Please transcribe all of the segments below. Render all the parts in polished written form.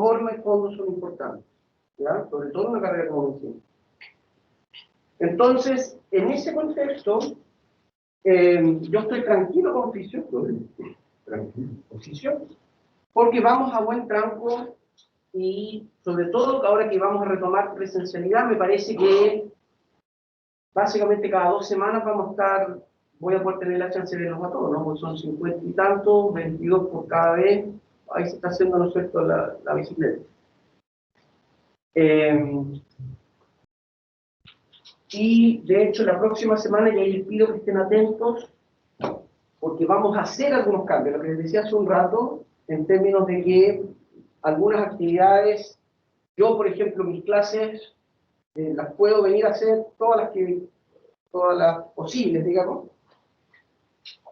forma y fondo son importantes, ¿ya? Sobre todo en una carrera como medicina. Entonces, en ese contexto, yo estoy tranquilo con oficio, porque vamos a buen tranco y sobre todo ahora que vamos a retomar presencialidad, me parece que básicamente cada 2 semanas voy a poder tener la chance de verlos a todos, ¿no? Porque son 50 y tantos, 22 por cada vez, ahí se está haciendo, ¿no es cierto?, la bicicleta. Y de hecho la próxima semana ya les pido que estén atentos porque vamos a hacer algunos cambios, lo que les decía hace un rato, en términos de que algunas actividades, yo por ejemplo mis clases las puedo venir a hacer todas las posibles, digamos,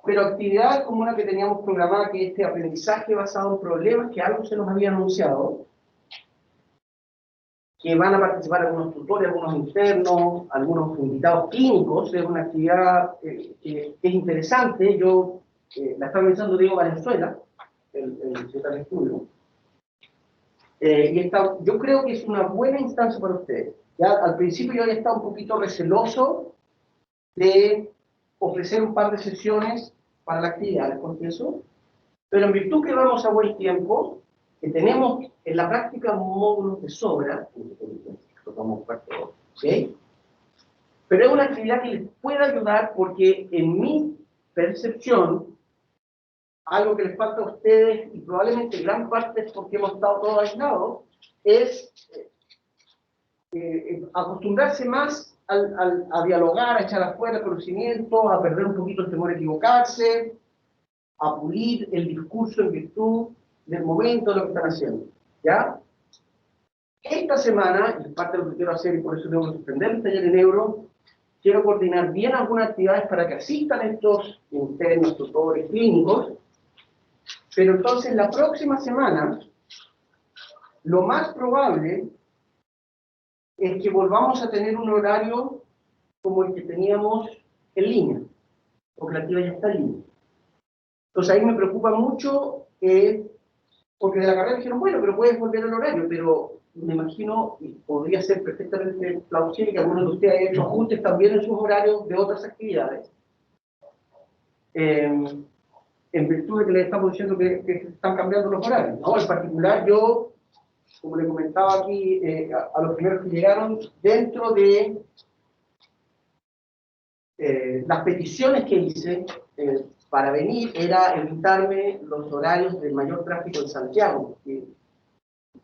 pero actividades como una que teníamos programada, que es este aprendizaje basado en problemas, que algo se nos había anunciado, que van a participar algunos tutores, algunos internos, algunos invitados clínicos, es una actividad que es interesante. Yo la estaba pensando, Diego Valenzuela, el secretario de estudio, y yo creo que es una buena instancia para ustedes. Ya al principio yo había estado un poquito receloso de ofrecer un par de sesiones para la actividad, les confieso, pero en virtud que vamos a buen tiempo, que tenemos en la práctica módulos de sobra, ¿okay? Pero es una actividad que les puede ayudar porque en mi percepción, algo que les falta a ustedes, y probablemente gran parte es porque hemos estado todos aislados, es acostumbrarse más a dialogar, a echar afuera conocimiento, a perder un poquito el temor a equivocarse, a pulir el discurso en virtud del momento de lo que están haciendo, ¿ya? Esta semana, y parte de lo que quiero hacer, y por eso tengo que suspender el taller en Euro, quiero coordinar bien algunas actividades para que asistan estos internos, tutores clínicos, pero entonces la próxima semana, lo más probable es que volvamos a tener un horario como el que teníamos en línea, porque la actividad ya está en línea. Entonces ahí me preocupa mucho, porque de la carrera dijeron, bueno, pero puedes volver al horario, pero me imagino, y podría ser perfectamente plausible que algunos de ustedes hayan hecho ajustes también en sus horarios de otras actividades, en virtud de que les estamos diciendo que están cambiando los horarios, ¿no? En particular yo, como le comentaba aquí a los primeros que llegaron, dentro de las peticiones que hice para venir era evitarme los horarios de mayor tráfico en Santiago, que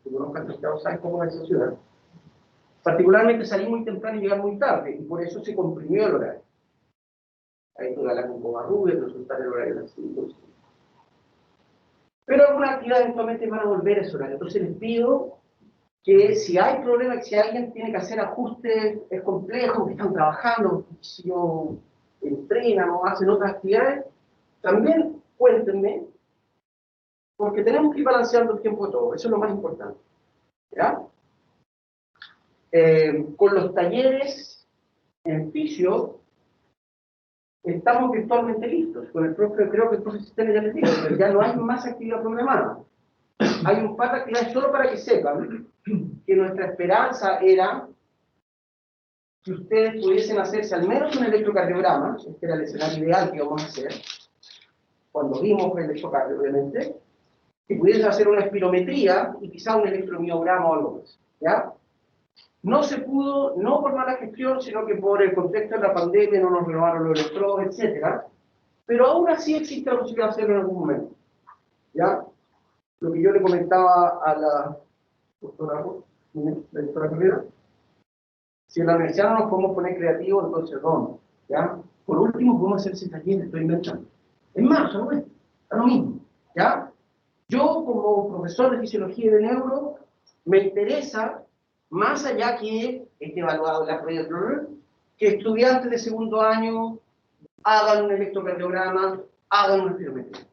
si conozcan Santiago saben cómo es esa ciudad. Particularmente salí muy temprano y llegar muy tarde, y por eso se comprimió el horario. Ahí tuve la con Covarrubias, resultar el horario de las 5. Pero algunas actividades eventualmente van a volver a ese horario. Entonces les pido que si hay problemas, si alguien tiene que hacer ajustes, es complejo, que están trabajando, si no entrenan o hacen otras actividades, también cuéntenme, porque tenemos que ir balanceando el tiempo de todo, eso es lo más importante, ¿ya? Con los talleres en fisio, estamos virtualmente listos. Con el profe, creo que el profe Sistema ya les dijo, pero ya no hay más actividad programada. Hay un par de actividades solo para que sepan que nuestra esperanza era que ustedes pudiesen hacerse al menos un electrocardiograma, este era el escenario ideal que íbamos a hacer, cuando vimos el electrocardio, obviamente, que pudiesen hacer una espirometría y quizá un electromiograma o algo más, ¿ya? No se pudo, no por mala gestión, sino que por el contexto de la pandemia no nos renovaron los electrodos, etc. Pero aún así existe la posibilidad de hacerlo en algún momento, ¿ya? Lo que yo le comentaba a la doctora Carrera, si en la universidad no nos podemos poner creativos, entonces ¿dónde? ¿Ya? Por último, podemos hacer ese taller, estoy inventando. Es más, ¿no? Es lo mismo, ¿ya? Yo, como profesor de fisiología y de neuro, me interesa, más allá que esté evaluado en la prueba, que estudiantes de segundo año hagan un electrocardiograma, hagan una espirometría,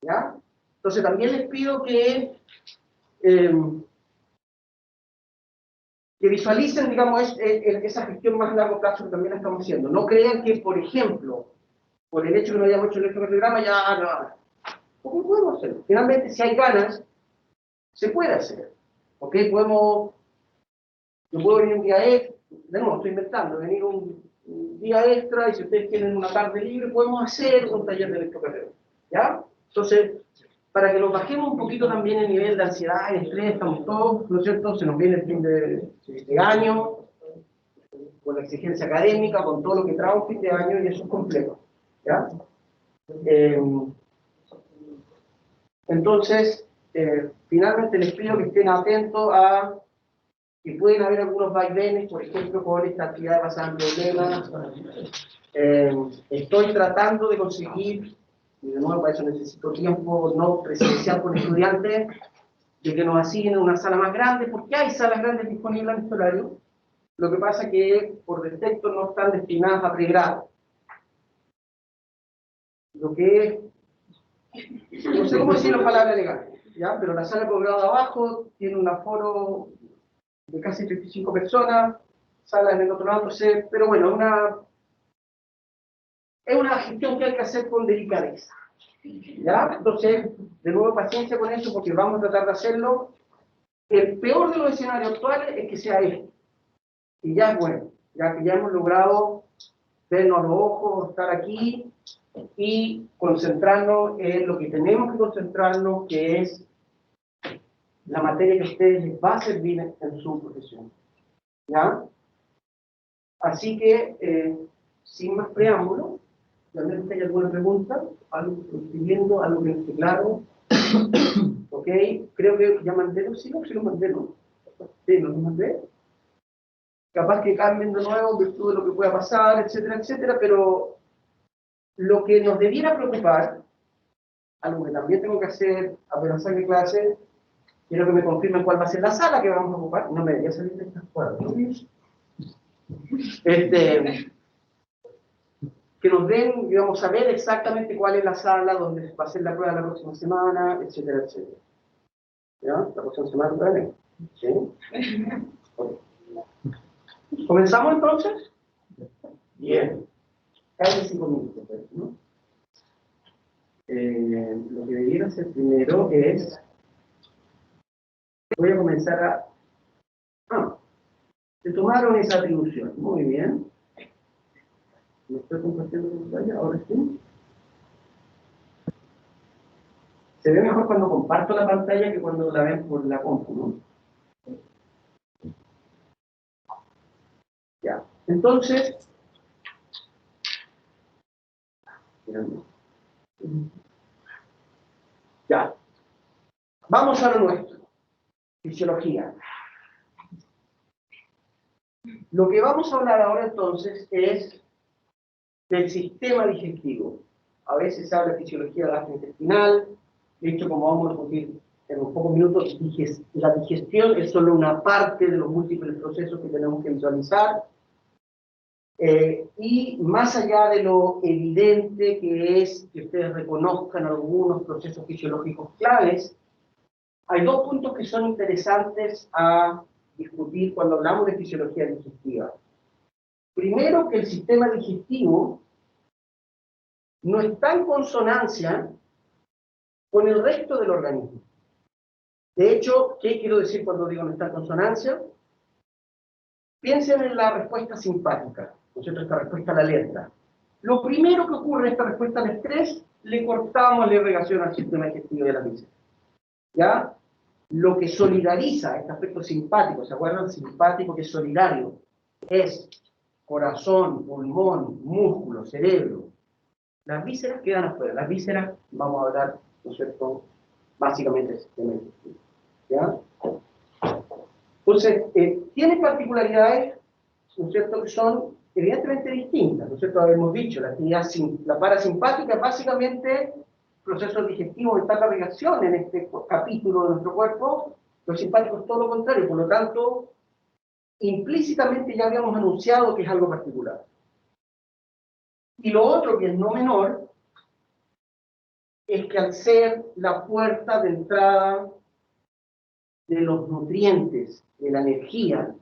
¿ya? Entonces también les pido que visualicen, digamos, esa gestión más a largo plazo que también la estamos haciendo. No crean que, por ejemplo, por el hecho de que no hayamos hecho el electrocardiograma, ya no. ¿Cómo podemos hacerlo? Finalmente, si hay ganas, se puede hacer. ¿Ok? Yo puedo venir un día extra, de nuevo, estoy inventando, venir un día extra, y si ustedes tienen una tarde libre, podemos hacer un taller de electrocardiograma, ¿ya? Entonces, para que nos bajemos un poquito también el nivel de ansiedad y estrés, estamos todos, ¿no es cierto? Se nos viene el fin de año, con la exigencia académica, con todo lo que trae un fin de año, y eso es complejo, ¿ya? Entonces, finalmente les pido que estén atentos a que pueden haber algunos vaivenes, por ejemplo, con esta actividad basada en problemas. Estoy tratando de conseguir, y de nuevo para eso necesito tiempo no presencial con estudiantes, de que nos asignen una sala más grande, porque hay salas grandes disponibles en este horario. Lo que pasa es que por defecto no están destinadas a pregrado. Lo que es, no sé cómo decirlo en palabras legales, ¿ya? Pero la sala de posgrado de abajo tiene un aforo de casi 35 personas, sala en el otro lado, entonces, pero bueno, es una gestión que hay que hacer con delicadeza, ¿ya? Entonces, de nuevo paciencia con eso, porque vamos a tratar de hacerlo. El peor de los escenarios actuales es que sea este, y ya es bueno, ya que ya hemos logrado vernos a los ojos, estar aquí y concentrarnos en lo que tenemos que concentrarnos, que es la materia que a ustedes les va a servir en su profesión, ¿ya? Así que, sin más preámbulo, realmente hay alguna pregunta, algo que estoy viendo, algo que no esté claro. Ok, creo que ya mandé los signos, si los mandé, ¿no? Sí, los mandé. Capaz que cambien de nuevo en virtud de lo que pueda pasar, etcétera, etcétera, pero lo que nos debiera preocupar, algo que también tengo que hacer apenas salga clase, quiero que me confirmen cuál va a ser la sala que vamos a ocupar. No me debería salir de estas cuadras, ¿no? Que nos den, digamos, saber exactamente cuál es la sala donde va a ser la prueba la próxima semana, etcétera, etcétera. ¿Ya? La próxima semana también. ¿Sí? Okay. ¿Comenzamos entonces? Bien. Casi 5 minutos, ¿no? Lo que debiera hacer primero es... Voy a comenzar a... se tomaron esa atribución. Muy bien. ¿Me estoy compartiendo con pantalla? Ahora sí. Se ve mejor cuando comparto la pantalla que cuando la ven por la compu, ¿no? Ya. Entonces... Ya. Vamos a lo nuestro. Fisiología. Lo que vamos a hablar ahora entonces es del sistema digestivo. A veces se habla de fisiología gastrointestinal. De hecho, como vamos a discutir en unos pocos minutos, la digestión es solo una parte de los múltiples procesos que tenemos que visualizar. Y más allá de lo evidente que es que ustedes reconozcan algunos procesos fisiológicos claves, hay dos puntos que son interesantes a discutir cuando hablamos de fisiología digestiva. Primero, que el sistema digestivo no está en consonancia con el resto del organismo. De hecho, ¿qué quiero decir cuando digo no está en consonancia? Piensen en la respuesta simpática, ¿no es cierto? Esta respuesta a la alerta. Lo primero que ocurre en esta respuesta al estrés, le cortamos la irrigación al sistema digestivo de la vísceras. ¿Ya? Lo que solidariza este aspecto simpático, ¿se acuerdan? Simpático que es solidario, es corazón, pulmón, músculo, cerebro. Las vísceras quedan afuera. Las vísceras, vamos a hablar, ¿no es cierto?, básicamente del sistema digestivo. ¿Ya? Entonces, tiene particularidades, ¿no es cierto?, que son evidentemente distintas, ¿no es cierto? Habíamos dicho, la parasimpática es básicamente procesos digestivos, está la reacción en este capítulo de nuestro cuerpo, los simpáticos todo lo contrario, por lo tanto, implícitamente ya habíamos anunciado que es algo particular. Y lo otro, que es no menor, es que al ser la puerta de entrada de los nutrientes, de la energía,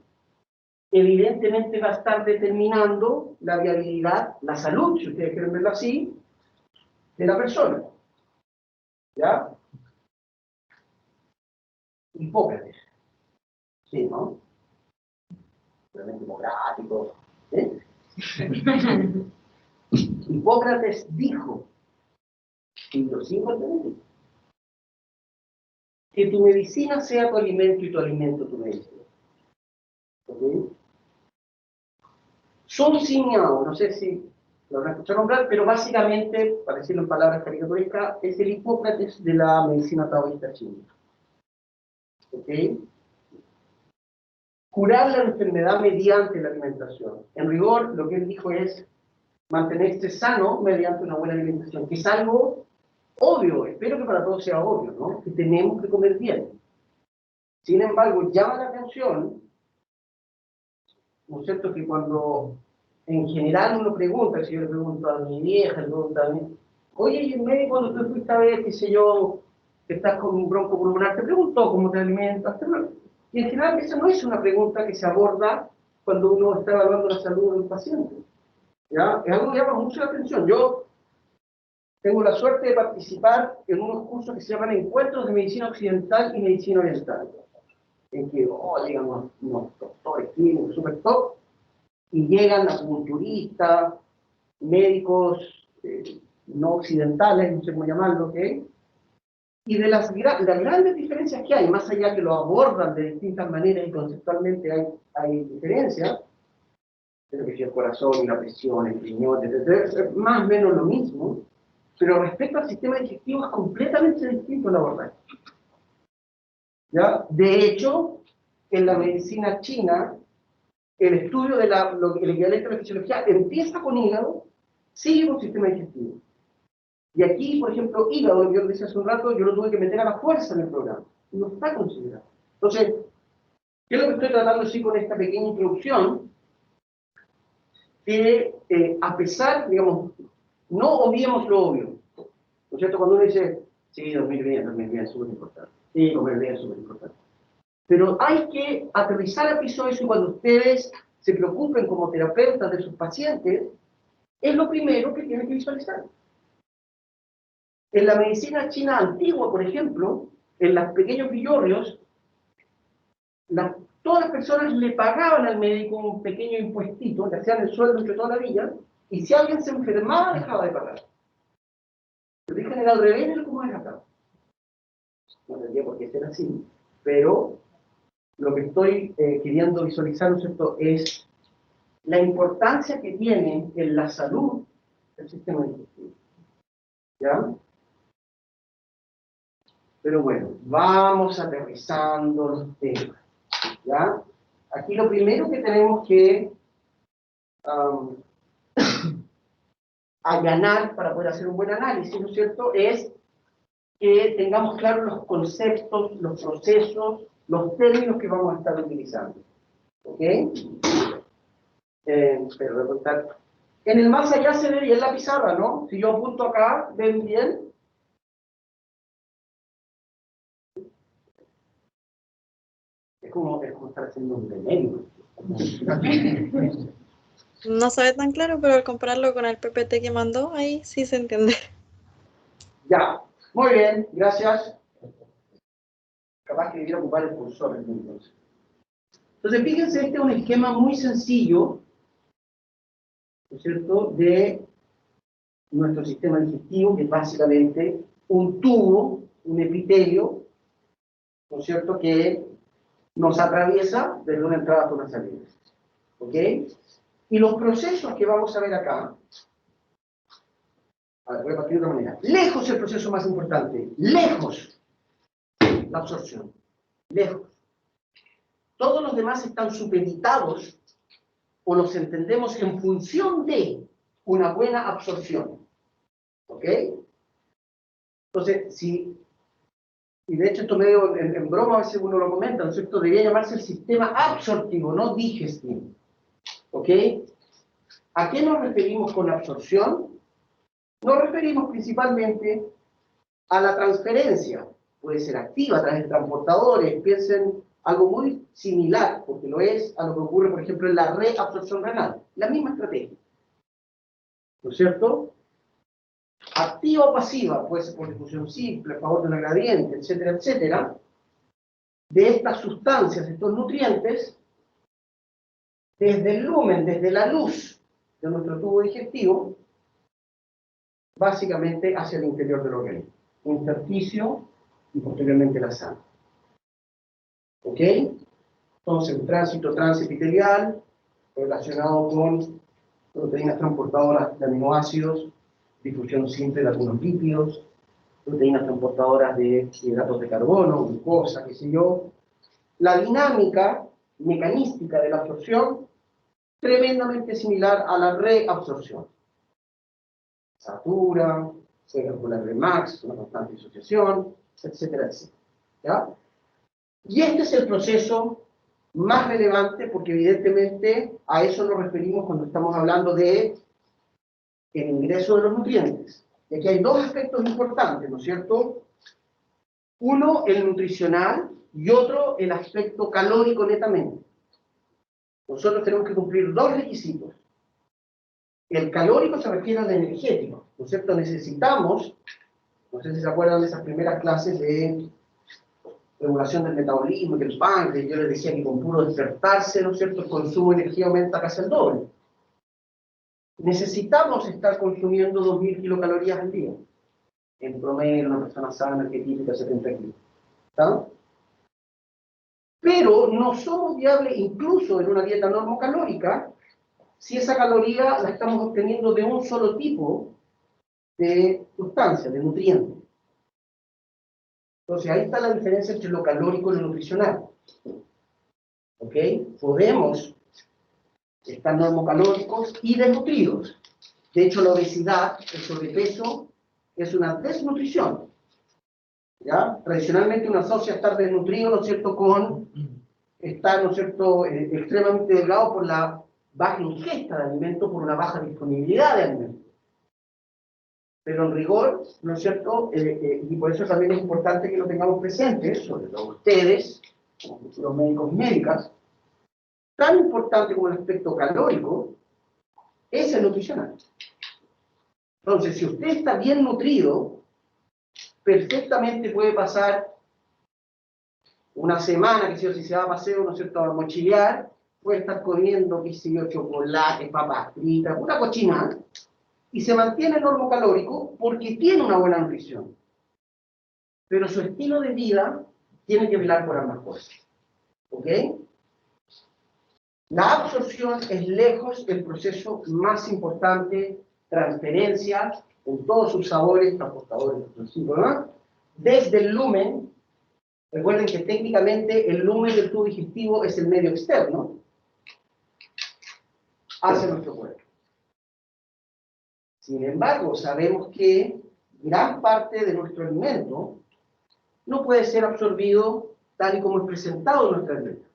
evidentemente va a estar determinando la viabilidad, la salud, si ustedes quieren verlo así, de la persona. ¿Ya? Hipócrates. Sí, ¿no? Realmente democrático. ¿Eh? Hipócrates dijo, siglo V, que tu medicina sea tu alimento y tu alimento tu medicina. ¿Ok? Sun Miao, no sé si lo habrán escuchado nombrar, pero básicamente, para decirlo en palabras caricaturescas, es el Hipócrates de la medicina taoísta china. ¿Ok? Curar la enfermedad mediante la alimentación. En rigor, lo que él dijo es mantenerse sano mediante una buena alimentación, que es algo obvio, espero que para todos sea obvio, ¿no? Que tenemos que comer bien. Sin embargo, llama la atención, ¿no es cierto?, que cuando en general uno pregunta, si yo le pregunto a mi vieja, le pregunto a mí, oye, y el médico cuando tú fuiste a ver, qué sé yo, que estás con un bronco pulmonar, te preguntó cómo te alimentas, y en general esa no es una pregunta que se aborda cuando uno está evaluando la salud de un paciente. ¿Ya? Es algo que llama mucho la atención. Yo tengo la suerte de participar en unos cursos que se llaman Encuentros de Medicina Occidental y Medicina Oriental, en que llegan unos doctores clínicos super top, y llegan acupunturistas, médicos no occidentales, no sé cómo llamarlo, ¿ok? Y de las grandes diferencias que hay, más allá que lo abordan de distintas maneras y conceptualmente hay diferencias, pero que si el corazón y la presión, el riñón, etc., más o menos lo mismo, pero respecto al sistema digestivo es completamente distinto el abordaje. ¿Ya? De hecho, en la medicina china, el estudio de el equivalente a la fisiología empieza con hígado, sigue con sistema digestivo. Y aquí, por ejemplo, hígado, yo lo decía hace un rato, yo lo tuve que meter a la fuerza en el programa. No está considerado. Entonces, ¿qué es lo que estoy tratando así con esta pequeña introducción? Que a pesar, digamos, no obviemos lo obvio. ¿No es cierto? Cuando uno dice, sí, dormir bien es súper importante. Sí, comer bien es súper importante. Pero hay que aterrizar a piso eso, y cuando ustedes se preocupen como terapeutas de sus pacientes, es lo primero que tienen que visualizar. En la medicina china antigua, por ejemplo, en los pequeños villorrios, todas las personas le pagaban al médico un pequeño impuestito, le hacían el sueldo entre toda la villa, y si alguien se enfermaba, dejaba de pagar. Lo dije era al revés de cómo es acá. No tendría por qué ser así, pero lo que estoy queriendo visualizar, ¿no es cierto?, es la importancia que tiene en la salud el sistema digestivo. ¿Ya? Pero bueno, vamos aterrizando los temas. ¿Ya? Aquí lo primero que tenemos que allanar para poder hacer un buen análisis, ¿no es cierto?, es que tengamos claros los conceptos, los procesos, los términos que vamos a estar utilizando. ¿Ok? Pero voy a contar. En el más allá se ve bien la pizarra, ¿no? Si yo apunto acá, ¿ven bien? Es como estar haciendo un remedio. No se ve tan claro, pero al compararlo con el PPT que mandó, ahí sí se entiende. Ya, muy bien, gracias. Capaz que debiera ocupar el cursor entonces. Entonces, fíjense, este es un esquema muy sencillo, ¿no es cierto?, de nuestro sistema digestivo, que es básicamente un tubo, un epitelio, ¿no es cierto?, que nos atraviesa desde una entrada hasta una salida. ¿Ok? Y los procesos que vamos a ver acá, a ver, voy a partir de otra manera. Lejos el proceso más importante, lejos la absorción, lejos. Todos los demás están supeditados o los entendemos en función de una buena absorción. ¿Ok? Entonces, y de hecho esto medio en broma a veces uno lo comenta, ¿no es cierto?, debería llamarse el sistema absortivo, no digestivo. ¿Ok? ¿A qué nos referimos con absorción? Nos referimos principalmente a la transferencia. Puede ser activa a través de transportadores. Piensen algo muy similar, porque lo es, a lo que ocurre, por ejemplo, en la reabsorción renal. La misma estrategia. ¿No es cierto? Activa o pasiva, puede ser por difusión simple, a favor de una gradiente, etcétera, etcétera. de estas sustancias, estos nutrientes, desde el lumen, desde la luz de nuestro tubo digestivo, básicamente hacia el interior del organismo, intersticio y posteriormente la sangre. ¿Ok? Entonces, un tránsito transepitelial relacionado con proteínas transportadoras de aminoácidos, difusión simple de algunos lípidos, proteínas transportadoras de hidratos de carbono, glucosa, qué sé yo. La dinámica mecanística de la absorción tremendamente similar a la reabsorción. Satura, se calcula el Remax, una constante disociación, etcétera, etcétera. ¿Ya? Y este es el proceso más relevante porque evidentemente a eso nos referimos cuando estamos hablando de el ingreso de los nutrientes. Y aquí hay dos aspectos importantes, ¿no es cierto? Uno, el nutricional, y otro, el aspecto calórico netamente. Nosotros tenemos que cumplir dos requisitos. El calórico se refiere al energético, ¿no es cierto? Necesitamos, no sé si se acuerdan de esas primeras clases de regulación del metabolismo, que el páncreas, yo les decía que con puro despertarse, ¿no es cierto?, el consumo de energía aumenta casi el doble. Necesitamos estar consumiendo 2.000 kilocalorías al día. En promedio, una persona sana, arquetípica, 70 kilos. ¿Está? Pero no somos viables, incluso en una dieta normocalórica, si esa caloría la estamos obteniendo de un solo tipo de sustancia, de nutriente. Entonces, ahí está la diferencia entre lo calórico y lo nutricional. ¿Ok? Podemos estar normocalóricos y desnutridos. De hecho, la obesidad, el sobrepeso, es una desnutrición. ¿Ya? Tradicionalmente uno asocia estar desnutrido, ¿no es cierto?, con estar, ¿no es cierto?, extremadamente delgado por la baja ingesta de alimentos, por una baja disponibilidad de alimentos. Pero en rigor, ¿no es cierto?, y por eso también es importante que lo tengamos presente, sobre todo ustedes, como futuros médicos y médicas, tan importante como el aspecto calórico es el nutricional. Entonces, si usted está bien nutrido, perfectamente puede pasar una semana, que si se va a paseo, ¿no es cierto?, a mochilear, puede estar comiendo, qué sé yo, chocolate, papas fritas, una cochinada, y se mantiene normocalórico porque tiene una buena nutrición. Pero su estilo de vida tiene que velar por ambas cosas. ¿Ok? La absorción es lejos el proceso más importante, transferencia, en todos sus sabores, transportadores, ¿no? Desde el lumen. Recuerden que técnicamente el lumen del tubo digestivo es el medio externo hacia nuestro cuerpo. Sin embargo, sabemos que gran parte de nuestro alimento no puede ser absorbido tal y como es presentado en nuestra dieta.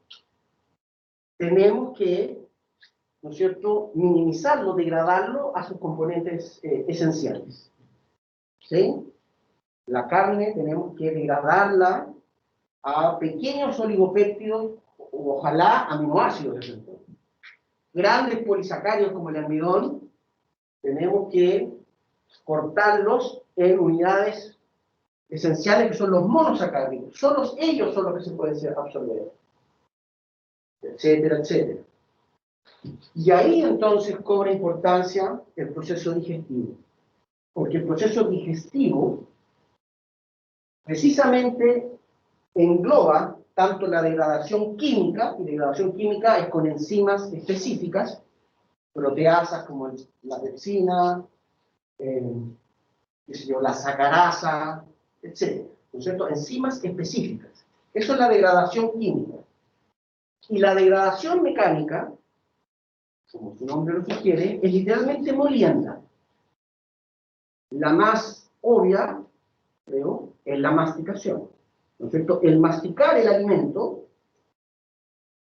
Tenemos que, ¿no es cierto?, minimizarlo, degradarlo a sus componentes esenciales. ¿Sí? La carne tenemos que degradarla a pequeños oligopéptidos, o ojalá aminoácidos. Grandes polisacáridos como el almidón, tenemos que cortarlos en unidades esenciales que son los monosacáridos. Solo ellos son los que se pueden absorber, etcétera, etcétera. Y ahí entonces cobra importancia el proceso digestivo. Porque el proceso digestivo precisamente engloba tanto la degradación química, y degradación química es con enzimas específicas, proteasas como la pepsina, la sacarasa, etc. ¿No es cierto? Enzimas específicas. Eso es la degradación química. Y la degradación mecánica, como su nombre lo sugiere, es literalmente molienda. La más obvia, creo, es la masticación. ¿No es cierto? El masticar el alimento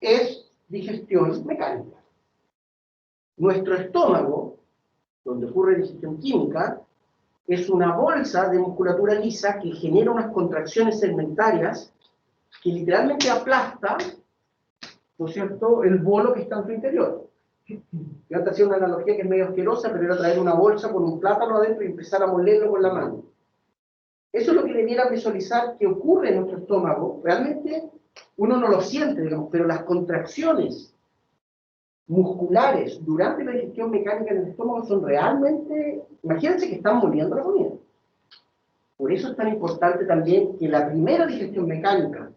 es digestión mecánica. Nuestro estómago, donde ocurre digestión química, es una bolsa de musculatura lisa que genera unas contracciones segmentarias que literalmente aplasta, ¿no es cierto?, el bolo que está en su interior. Yo antes hacía una analogía que es medio asquerosa, pero era traer una bolsa con un plátano adentro y empezar a molerlo con la mano. Eso es lo que debieran visualizar que ocurre en nuestro estómago, realmente uno no lo siente, digamos, pero las contracciones musculares durante la digestión mecánica en el estómago son realmente, imagínense que están moliendo la comida. Por eso es tan importante también que la primera digestión mecánica,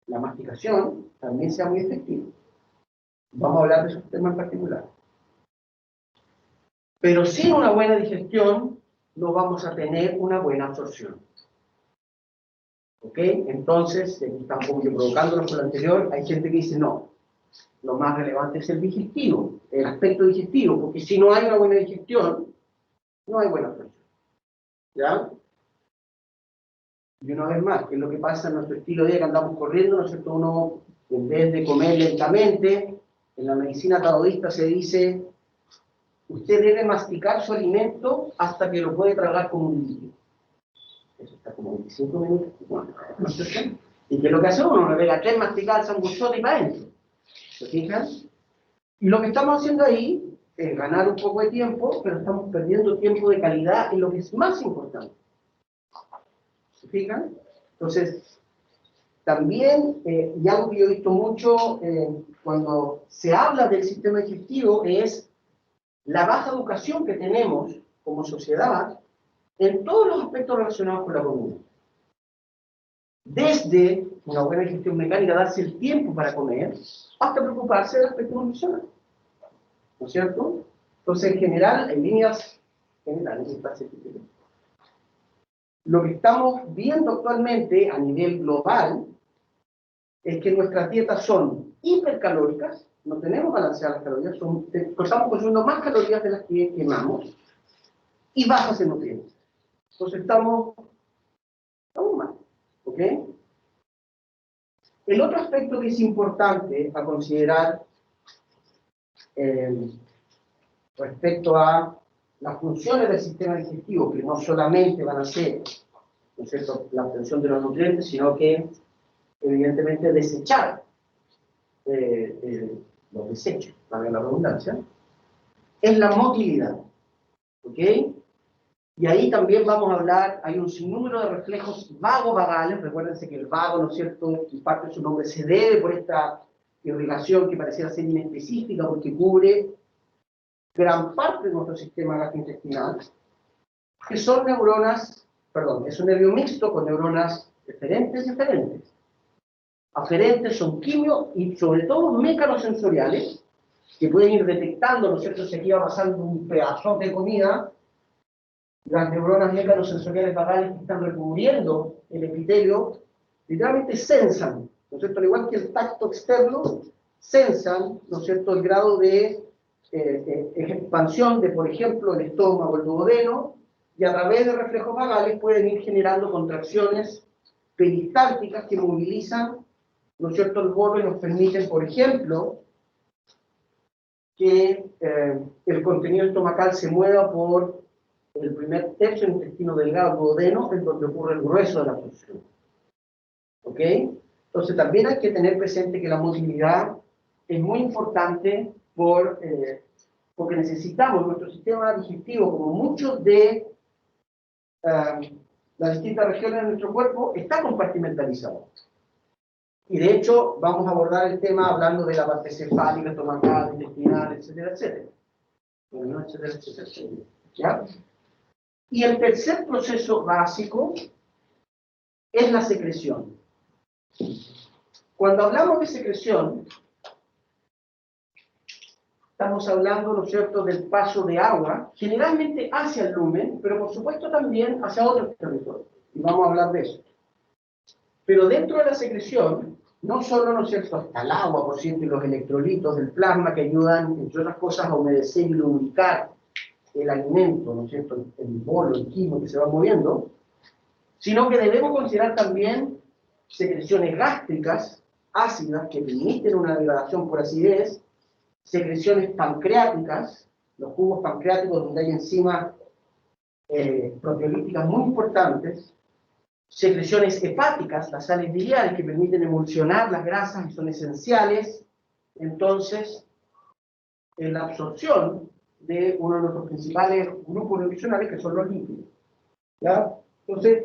la masticación, también sea muy efectiva. Vamos a hablar de esos temas en particular. Pero sin una buena digestión no vamos a tener una buena absorción. ¿Ok? Entonces, aquí está un poco provocándonos con lo anterior, hay gente que dice no, lo más relevante es el digestivo, el aspecto digestivo, porque si no hay una buena digestión, no hay buena absorción. ¿Ya? Y una vez más, ¿qué es lo que pasa en nuestro estilo de vida que andamos corriendo? ¿No es cierto? Uno, en vez de comer lentamente, en la medicina taoísta se dice, usted debe masticar su alimento hasta que lo puede tragar como un líquido. Eso está como 25 minutos. Bueno, ¿y qué es lo que hace uno? Me pega 3 masticadas al sanguchote y para adentro. ¿Se fijan? Y lo que estamos haciendo ahí es ganar un poco de tiempo, pero estamos perdiendo tiempo de calidad en lo que es más importante. ¿Se fijan? Entonces, también, y algo que yo he visto mucho cuando se habla del sistema digestivo es la baja educación que tenemos como sociedad en todos los aspectos relacionados con la comida. Desde una buena digestión mecánica, darse el tiempo para comer, hasta preocuparse del aspecto nutricional. ¿No es cierto? Entonces, en general, en líneas generales, lo que estamos viendo actualmente a nivel global es que nuestras dietas son hipercalóricas, no tenemos balanceadas las calorías, estamos consumiendo más calorías de las que quemamos, y bajas en nutrientes. Entonces estamos mal, ¿ok? El otro aspecto que es importante a considerar respecto a las funciones del sistema digestivo, que no solamente van a ser, ¿no es cierto?, la obtención de los nutrientes, sino que, evidentemente, desechar los desechos, valga la redundancia, es la motilidad, ¿ok? Y ahí también vamos a hablar, hay un sinnúmero de reflejos vago-vagales, recuérdense que el vago, ¿no es cierto?, y parte de su nombre se debe por esta irrigación que pareciera ser inespecífica porque cubre gran parte de nuestro sistema gastrointestinal, que son neuronas, perdón, es un nervio mixto con neuronas eferentes y aferentes. Aferentes son quimio y sobre todo mecanosensoriales, que pueden ir detectando, ¿no es cierto?, si aquí va pasando un pedazo de comida, las neuronas mecanosensoriales vagales que están recubriendo el epitelio, literalmente sensan, ¿no es cierto?, al igual que el tacto externo, sensan, ¿no es cierto?, el grado de expansión de, por ejemplo, el estómago, el duodeno, y a través de reflejos vagales pueden ir generando contracciones peristálticas que movilizan, ¿no es cierto?, el bolo y nos permiten, por ejemplo, que el contenido estomacal se mueva por el primer tercio del intestino delgado, duodeno, en donde ocurre el grueso de la absorción. ¿Ok? Entonces también hay que tener presente que la motilidad es muy importante porque necesitamos nuestro sistema digestivo, como muchos de las distintas regiones de nuestro cuerpo, está compartimentalizado. Y de hecho, vamos a abordar el tema hablando de la parte cefálica, estomacal, intestinal, etcétera, etcétera. Bueno, etcétera, etcétera, etcétera. ¿Ya? Y el tercer proceso básico es la secreción. Cuando hablamos de secreción, estamos hablando, ¿no es cierto?, del paso de agua, generalmente hacia el lumen, pero por supuesto también hacia otros territorios. Y vamos a hablar de eso. Pero dentro de la secreción, no solo, ¿no es cierto?, está el agua, por cierto, y los electrolitos del plasma que ayudan, entre otras cosas, a humedecer y lubricar el alimento, ¿no es cierto?, el bolo, el quimo que se va moviendo, sino que debemos considerar también secreciones gástricas, ácidas, que permiten una degradación por acidez, secreciones pancreáticas, los jugos pancreáticos donde hay enzimas proteolíticas muy importantes, secreciones hepáticas, las sales biliares que permiten emulsionar las grasas y son esenciales, entonces, en la absorción de uno de nuestros principales grupos nutricionales que son los lípidos. ¿Ya? Entonces,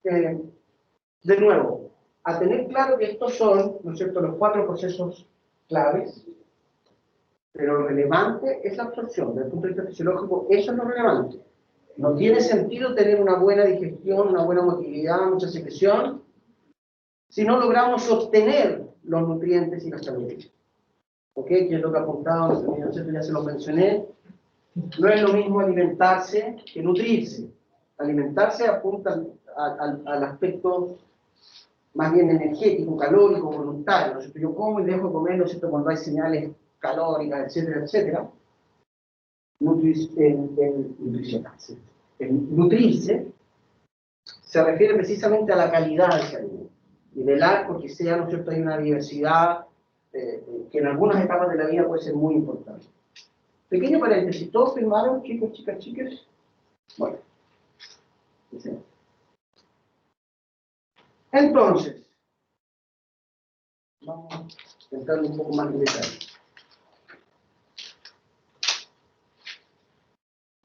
de nuevo, a tener claro que estos son, ¿no es cierto?, los 4 procesos claves, pero lo relevante es la absorción. Desde el punto de vista fisiológico, eso es lo relevante. No tiene sentido tener una buena digestión, una buena motilidad, mucha secreción, si no logramos obtener los nutrientes y las calorías. ¿Ok? Que es lo que apuntaba, ya se lo mencioné. No es lo mismo alimentarse que nutrirse. Alimentarse apunta al aspecto más bien energético, calórico, voluntario. ¿No es cierto? Yo como y dejo de comer, ¿no es cierto?, cuando hay señales calóricas, etcétera, etcétera. El nutrirse se refiere precisamente a la calidad de ese alimento. Y velar porque sea, ¿no es cierto?, hay una diversidad que en algunas etapas de la vida puede ser muy importante. Pequeño paréntesis, ¿todos firmaron, chicos, chicas, chicas? Bueno. Entonces, vamos a entrar un poco más en detalle.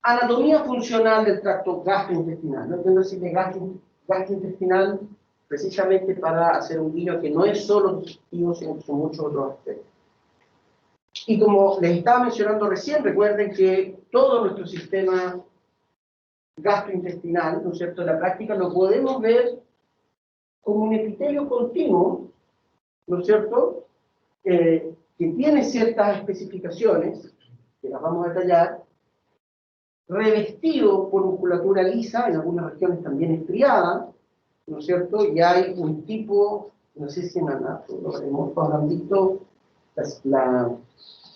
Anatomía funcional del tracto gastrointestinal. No tengo que decir de gastrointestinal precisamente para hacer un guiño que no es solo digestivo, sino que son muchos otros aspectos. Y como les estaba mencionando recién, recuerden que todo nuestro sistema gastrointestinal, ¿no es cierto?, en la práctica lo podemos ver como un epitelio continuo, ¿no es cierto?, que tiene ciertas especificaciones, que las vamos a detallar, revestido por musculatura lisa, en algunas regiones también estriada, ¿no es cierto?, y hay un tipo, no sé si en anato lo habrán visto, la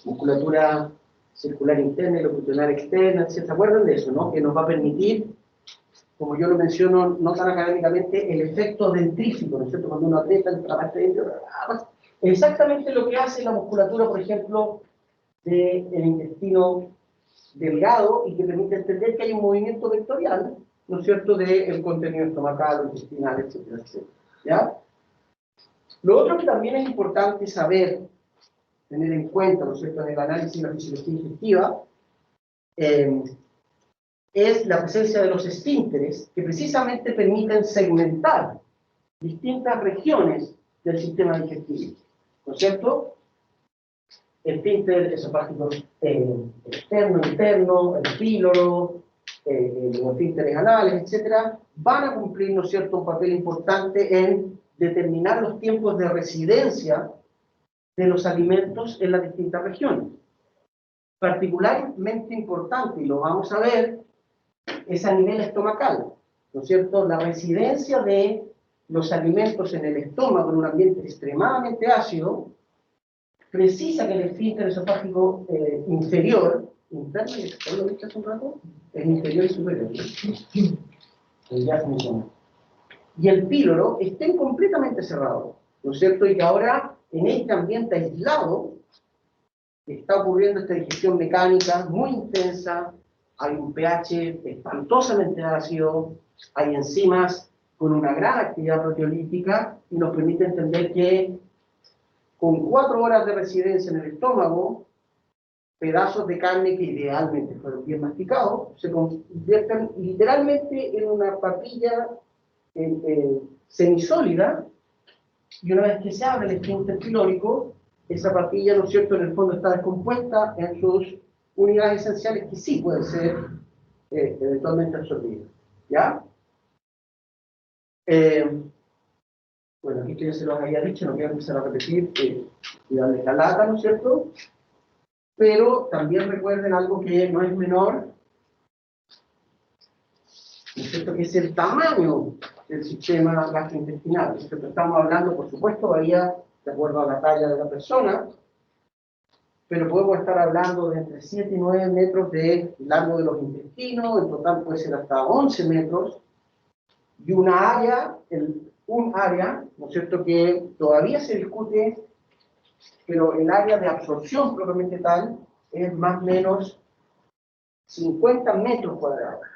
musculatura circular interna y locucional externa, ¿se acuerdan de eso, no? Que nos va a permitir, como yo lo menciono no tan académicamente, el efecto dentrífico, ¿no es cierto?, cuando uno aprieta la parte de dentro, exactamente lo que hace la musculatura, por ejemplo, del intestino delgado y que permite entender que hay un movimiento vectorial, ¿no es cierto?, del contenido estomacal, intestinal, etcétera, etcétera. ¿Ya? Lo otro que también es importante saber, tener en cuenta, ¿no es cierto?, en el análisis de la fisiología digestiva, es la presencia de los esfínteres, que precisamente permiten segmentar distintas regiones del sistema digestivo, ¿no es cierto? Esfínter esofágico externo, interno, el píloro, los esfínteres anales, etc., van a cumplir, ¿no es cierto?, un papel importante en determinar los tiempos de residencia de los alimentos en las distintas regiones. Particularmente importante, y lo vamos a ver, es a nivel estomacal, ¿no es cierto? La residencia de los alimentos en el estómago en un ambiente extremadamente ácido precisa que el esfínter esofágico inferior, interno, ¿lo viste hace un rato? Es inferior y superior, ¿no? Y el píloro estén completamente cerrados, ¿no es cierto? Y que ahora, en este ambiente aislado, está ocurriendo esta digestión mecánica muy intensa, hay un pH espantosamente ácido, hay enzimas con una gran actividad proteolítica y nos permite entender que con 4 horas de residencia en el estómago, pedazos de carne que idealmente fueron bien masticados, se convierten literalmente en una papilla semisólida, y una vez que se abre el esfínter pilórico, esa papilla, ¿no es cierto?, en el fondo está descompuesta en sus unidades esenciales que sí pueden ser eventualmente absorbidas. ¿Ya? Bueno, aquí ya se los había dicho, no voy a empezar a repetir y darle la lata, ¿no es cierto? Pero también recuerden algo que no es menor, ¿no es cierto?, que es el tamaño del sistema gastrointestinal. Estamos hablando, por supuesto, varía de acuerdo a la talla de la persona, pero podemos estar hablando de entre 7 y 9 metros de largo de los intestinos, en total puede ser hasta 11 metros, y un área, ¿no es cierto?, que todavía se discute, pero el área de absorción propiamente tal es más o menos 50 metros cuadrados,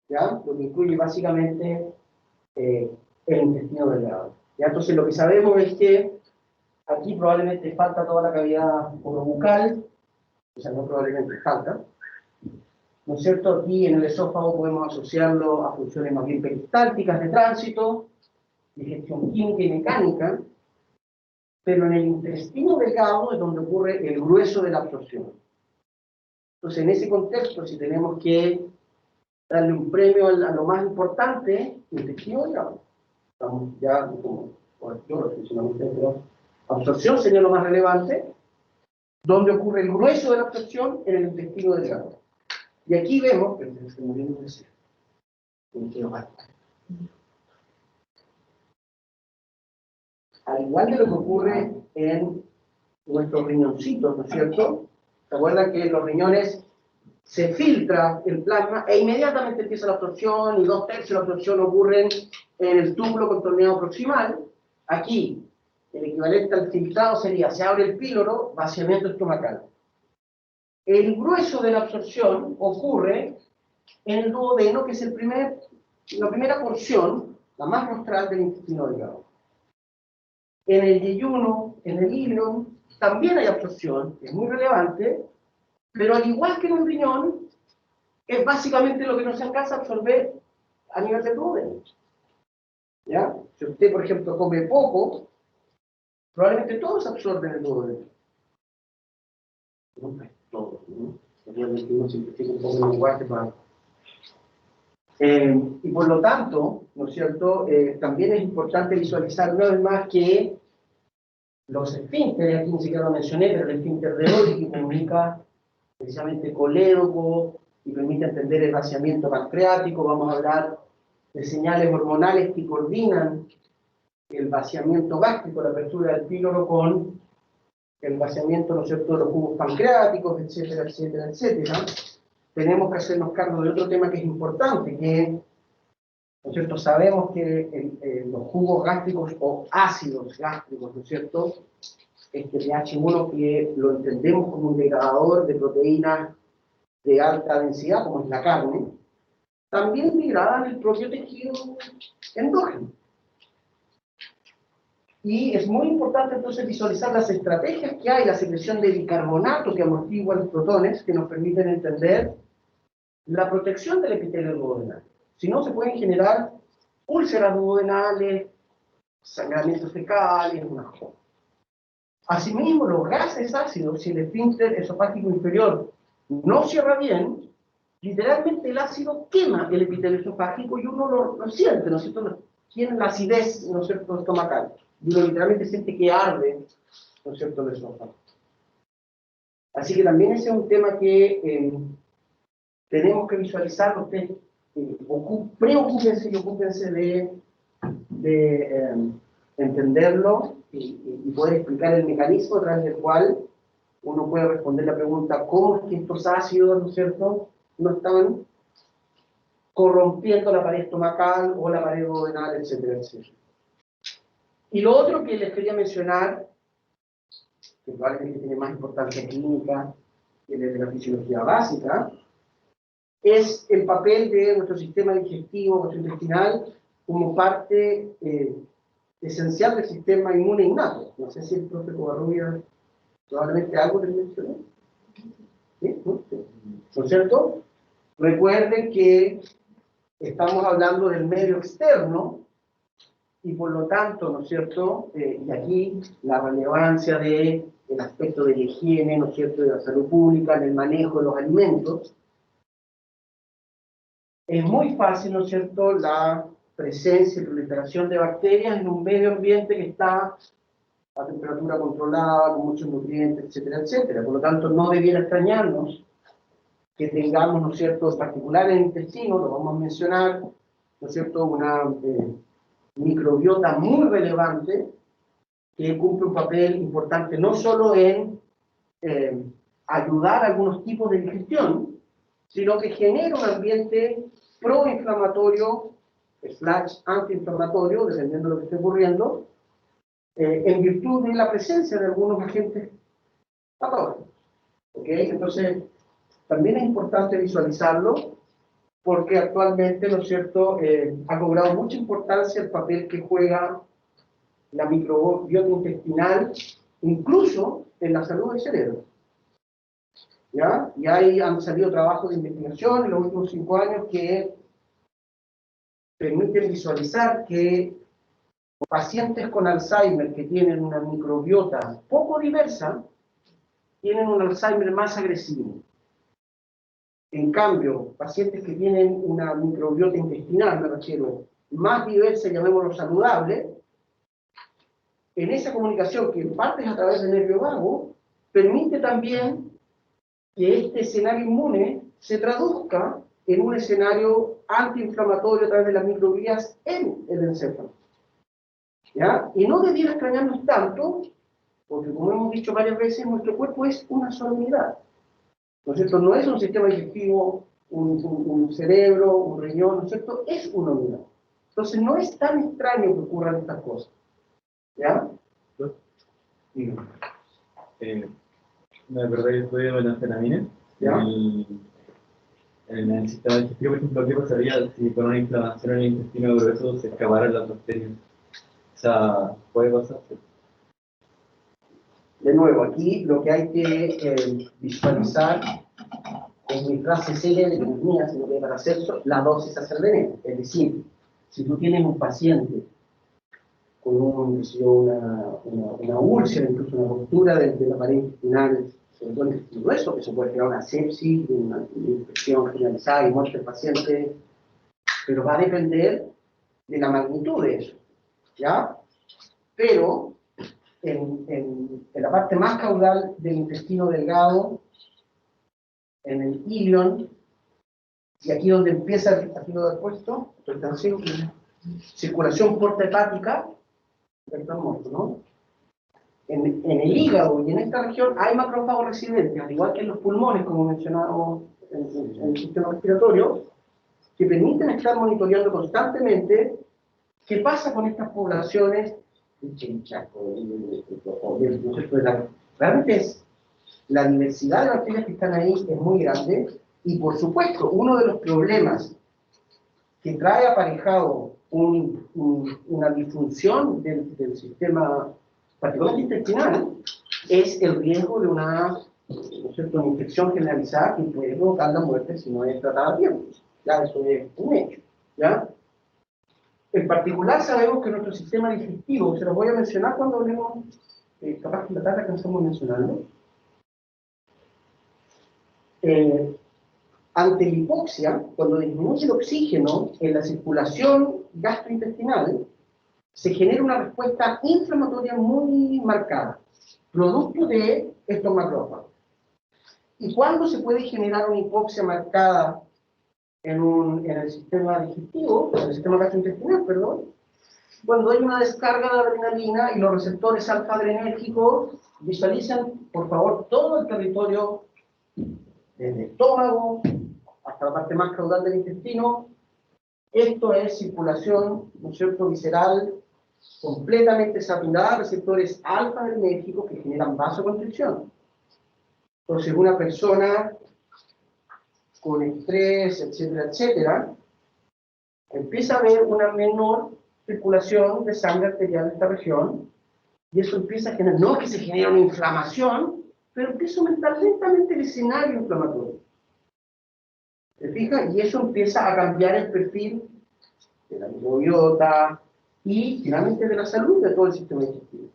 ¿ya? Lo que incluye básicamente el intestino delgado. ¿Ya? Entonces lo que sabemos es que aquí probablemente falta toda la cavidad orobucal, o sea, no probablemente falta, ¿no es cierto? Aquí en el esófago podemos asociarlo a funciones más bien peristálticas de tránsito, digestión química y mecánica, pero en el intestino delgado es donde ocurre el grueso de la absorción. Entonces, en ese contexto, si tenemos que darle un premio a lo más importante, intestino delgado. Estamos ya como, yo reflexionamente, pero absorción sería lo más relevante, donde ocurre el grueso de la absorción en el intestino delgado. Y aquí vemos, al igual de lo que ocurre en nuestros riñoncitos, ¿no es cierto? ¿Se acuerdan que en los riñones se filtra el plasma e inmediatamente empieza la absorción y 2/3 de la absorción ocurren en el túbulo contorneado proximal? Aquí, el equivalente al filtrado sería, se abre el píloro, vaciamiento estomacal. El grueso de la absorción ocurre en el duodeno, que es la primera porción, la más rostral del intestino delgado. En el yeyuno, en el ilion, también hay absorción, es muy relevante, pero al igual que en un riñón, es básicamente lo que nos alcanza a absorber a nivel del duodeno. ¿Ya? Si usted, por ejemplo, come poco, probablemente todo se absorbe en el duodeno. No es todo, ¿no? Obviamente uno simplifica un poco el lenguaje para... y por lo tanto, ¿no es cierto?, también es importante visualizar una vez más que los esfínteres, aquí ni siquiera lo mencioné, pero el esfínter de Oddi, que comunica precisamente colédoco y permite entender el vaciamiento pancreático. Vamos a hablar de señales hormonales que coordinan el vaciamiento gástrico, la apertura del píloro con el vaciamiento, ¿no es cierto?, de los jugos pancreáticos, etcétera, etcétera, etcétera. Tenemos que hacernos cargo de otro tema que es importante, que, ¿no es cierto?, sabemos que los jugos gástricos o ácidos gástricos, ¿no es cierto?, este pH1, que lo entendemos como un degradador de proteínas de alta densidad, como es la carne, también degradan el propio tejido endógeno. Y es muy importante entonces visualizar las estrategias que hay, la secreción de bicarbonato que amortigua los protones, que nos permiten entender la protección del epitelio duodenal. Si no, se pueden generar úlceras duodenales, sangramientos fecales, unas cosas. Asimismo, los gases ácidos, si el esfínter esofágico inferior no cierra bien, literalmente el ácido quema el epitelio esofágico y uno lo siente, ¿no es cierto? Tiene la acidez, ¿no es cierto?, estomacal. Y uno literalmente siente que arde, ¿no es cierto?, el esófago. Así que también ese es un tema que tenemos que visualizar. Ustedes preocúpense y ocúpense de entenderlo y poder explicar el mecanismo a través del cual uno puede responder la pregunta: ¿cómo es que estos ácidos, ¿no es cierto?, no están corrompiendo la pared estomacal o la pared duodenal, etcétera, etcétera? Y lo otro que les quería mencionar, que probablemente tiene más importancia clínica que de la fisiología básica, es el papel de nuestro sistema digestivo, gastrointestinal, como parte esencial del sistema inmune innato. No sé si el profe Covarrubias probablemente algo les mencionó. ¿Sí? ¿No? ¿Sí? ¿No es cierto? Recuerden que estamos hablando del medio externo y por lo tanto, ¿no es cierto?, y aquí la relevancia del aspecto de la higiene, ¿no es cierto?, de la salud pública, en el manejo de los alimentos. Es muy fácil, ¿no es cierto?, la presencia y proliferación de bacterias en un medio ambiente que está a temperatura controlada, con muchos nutrientes, etcétera, etcétera. Por lo tanto, no debiera extrañarnos que tengamos, ¿no es cierto?, en particular en el intestino, lo vamos a mencionar, ¿no es cierto?, una microbiota muy relevante que cumple un papel importante no solo en ayudar a algunos tipos de digestión, sino que genera un ambiente proinflamatorio / antiinflamatorio, dependiendo de lo que esté ocurriendo, en virtud de la presencia de algunos agentes patógenos. ¿Okay? Entonces, también es importante visualizarlo, porque actualmente, ¿no es cierto?, ha cobrado mucha importancia el papel que juega la microbiota intestinal, incluso en la salud del cerebro. ¿Ya? Y ahí han salido trabajos de investigación en los últimos 5 años que permiten visualizar que pacientes con Alzheimer que tienen una microbiota poco diversa, tienen un Alzheimer más agresivo. En cambio, pacientes que tienen una microbiota intestinal, me refiero, más diversa, llamémoslo saludable, en esa comunicación que en parte es a través del nervio vago, permite también que este escenario inmune se traduzca en un escenario antiinflamatorio a través de las microvías en el encéfalo. ¿Ya? Y no debiera extrañarnos tanto, porque como hemos dicho varias veces, nuestro cuerpo es una sola unidad. ¿No es cierto? No es un sistema digestivo, un cerebro, un riñón, ¿no es cierto? Es una unidad. Entonces no es tan extraño que ocurran estas cosas. ¿Ya? Sí. La verdad que estudio metanfetamina. ¿Ya? En el sistema digestivo, por ejemplo, ¿qué pasaría si con una inflamación en el intestino grueso se escaparan las bacterias? O sea, puede pasar. De nuevo, aquí lo que hay que visualizar es mi frase célebre, que no es mía, sino que para hacer la dosis hacer veneno. Es decir, si tú tienes un paciente con una úlcera, incluso una ruptura de la pared intestinal, sobre todo el intestino grueso, eso puede crear una sepsis, una infección generalizada y muerte del paciente, pero va a depender de la magnitud de eso, ¿ya? Pero en la parte más caudal del intestino delgado, en el ilion, y aquí donde empieza el partido del puesto, circulación porta-hepática, ¿no? En el hígado y en esta región hay macrófagos residentes, al igual que en los pulmones, como mencionamos en el sistema respiratorio, que permiten estar monitoreando constantemente qué pasa con estas poblaciones de Chirichaco, realmente la diversidad de bacterias que están ahí es muy grande, y por supuesto, uno de los problemas que trae aparejado una disfunción del sistema, particularmente intestinal, es el riesgo de una infección generalizada que puede provocar la muerte si no es tratada a tiempo. Ya, eso es un hecho. ¿Ya? En particular sabemos que nuestro sistema digestivo, se los voy a mencionar cuando hablemos, capaz que la tarde alcanzamos a mencionarlo, ante la hipoxia, cuando disminuye el oxígeno en la circulación gastrointestinal, se genera una respuesta inflamatoria muy marcada, producto de estos macrófagos. ¿Y cuándo se puede generar una hipoxia marcada en el sistema digestivo, en el sistema gastrointestinal, perdón? Cuando hay una descarga de adrenalina y los receptores alfa-adrenérgicos visualizan, por favor, todo el territorio, desde el estómago hasta la parte más caudal del intestino. Esto es circulación, ¿no es cierto?, visceral, completamente saturada, receptores alfa-adrenérgicos que generan vasoconstricción. Entonces, una persona con estrés, etcétera, etcétera, empieza a haber una menor circulación de sangre arterial en esta región, y eso empieza a generar, no es que se genere una inflamación, pero empieza a aumentar lentamente el escenario inflamatorio. ¿Se fija? Y eso empieza a cambiar el perfil de la microbiota y finalmente de la salud de todo el sistema digestivo.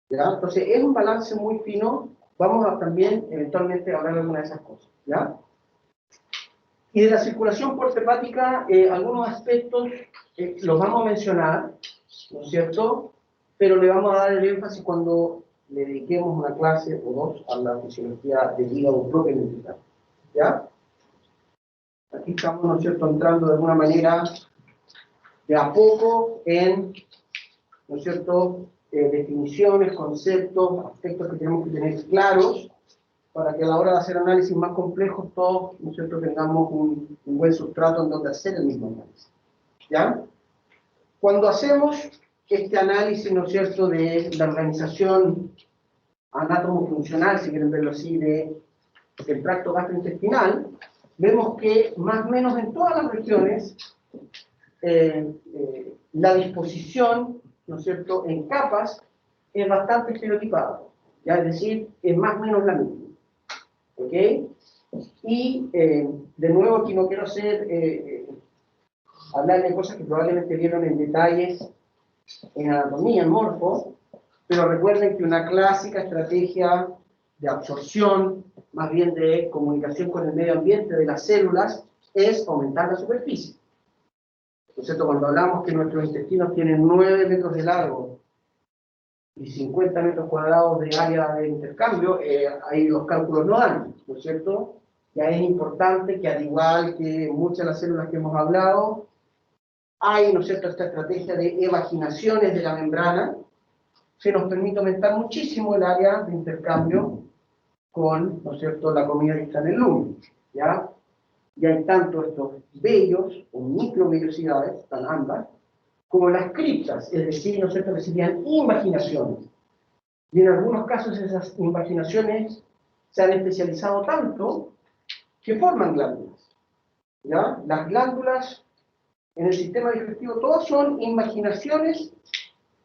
¿Ya? Entonces es un balance muy fino. Vamos a también eventualmente hablar de alguna de esas cosas. ¿Ya? Y de la circulación porta-hepática, algunos aspectos los vamos a mencionar, ¿no es cierto? Pero le vamos a dar el énfasis cuando le dediquemos una clase o dos a la fisiología del hígado propiamente tal. ¿Ya? Aquí estamos, ¿no es cierto?, entrando de alguna manera de a poco en, ¿no es cierto?, definiciones, conceptos, aspectos que tenemos que tener claros para que a la hora de hacer análisis más complejos todos, ¿no es cierto?, tengamos un buen sustrato en donde hacer el mismo análisis. ¿Ya? Cuando hacemos este análisis, ¿no es cierto?, de la organización anatomofuncional, si quieren verlo así, del tracto gastrointestinal, vemos que más o menos en todas las regiones la disposición, ¿no es cierto?, en capas es bastante estereotipada, ¿ya? Es decir, es más o menos la misma. ¿Ok? Y de nuevo aquí no quiero hablar de cosas que probablemente vieron en detalles en anatomía, en morfo, pero recuerden que una clásica estrategia de absorción, más bien de comunicación con el medio ambiente de las células, es aumentar la superficie. ¿No es cierto? Cuando hablamos que nuestros intestinos tienen 9 metros de largo y 50 metros cuadrados de área de intercambio, ahí los cálculos no dan, ¿no es cierto? Ya es importante que, al igual que muchas de las células que hemos hablado, hay, ¿no es cierto?, esta estrategia de evaginaciones de la membrana, que nos permite aumentar muchísimo el área de intercambio con, ¿no es cierto?, la comida que está en el lumen, ¿ya? Y hay tanto estos vellos, o microvellosidades, están ambas, como las criptas, es decir, ¿no es cierto?, que serían invaginaciones. Y en algunos casos esas invaginaciones se han especializado tanto que forman glándulas, ¿ya? Las glándulas en el sistema digestivo, todas son invaginaciones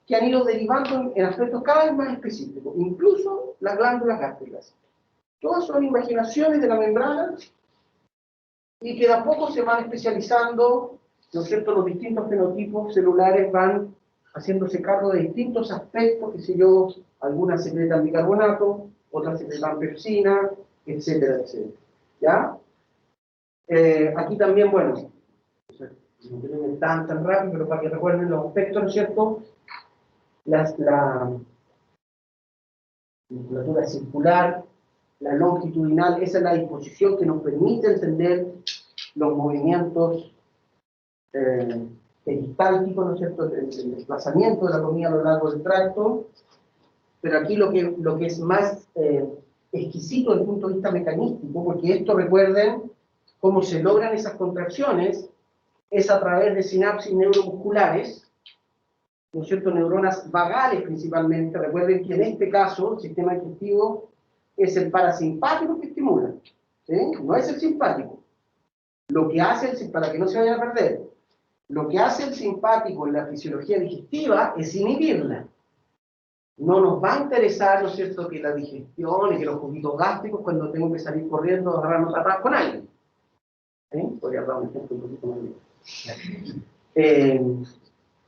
que han ido derivando en aspectos cada vez más específicos, incluso las glándulas gástricas. Todas son invaginaciones de la membrana y que de a poco se van especializando, ¿no es cierto? Los distintos fenotipos celulares van haciéndose cargo de distintos aspectos, qué sé yo, algunas secretan bicarbonato, otras secretan pepsina, etcétera, etcétera. ¿Ya? Aquí también, bueno, no quiero ir tan rápido, pero para que recuerden los aspectos, ¿no es cierto? La musculatura circular, la longitudinal, esa es la disposición que nos permite entender los movimientos peristálticos, ¿no es cierto?, el desplazamiento de la comida a lo largo del tracto. Pero aquí lo que es más exquisito desde el punto de vista mecanístico, porque esto, recuerden, cómo se logran esas contracciones, es a través de sinapsis neuromusculares, ¿no es cierto?, neuronas vagales principalmente. Recuerden que en este caso el sistema digestivo es el parasimpático que estimula, ¿sí? No es el simpático. Lo que hace, para que no se vayan a perder, lo que hace el simpático en la fisiología digestiva es inhibirla. No nos va a interesar, ¿no es cierto?, que la digestión y que los juguitos gástricos cuando tengo que salir corriendo a agarrarnos atrás con alguien. ¿Sí? Podría dar un ejemplo un poquito más bien.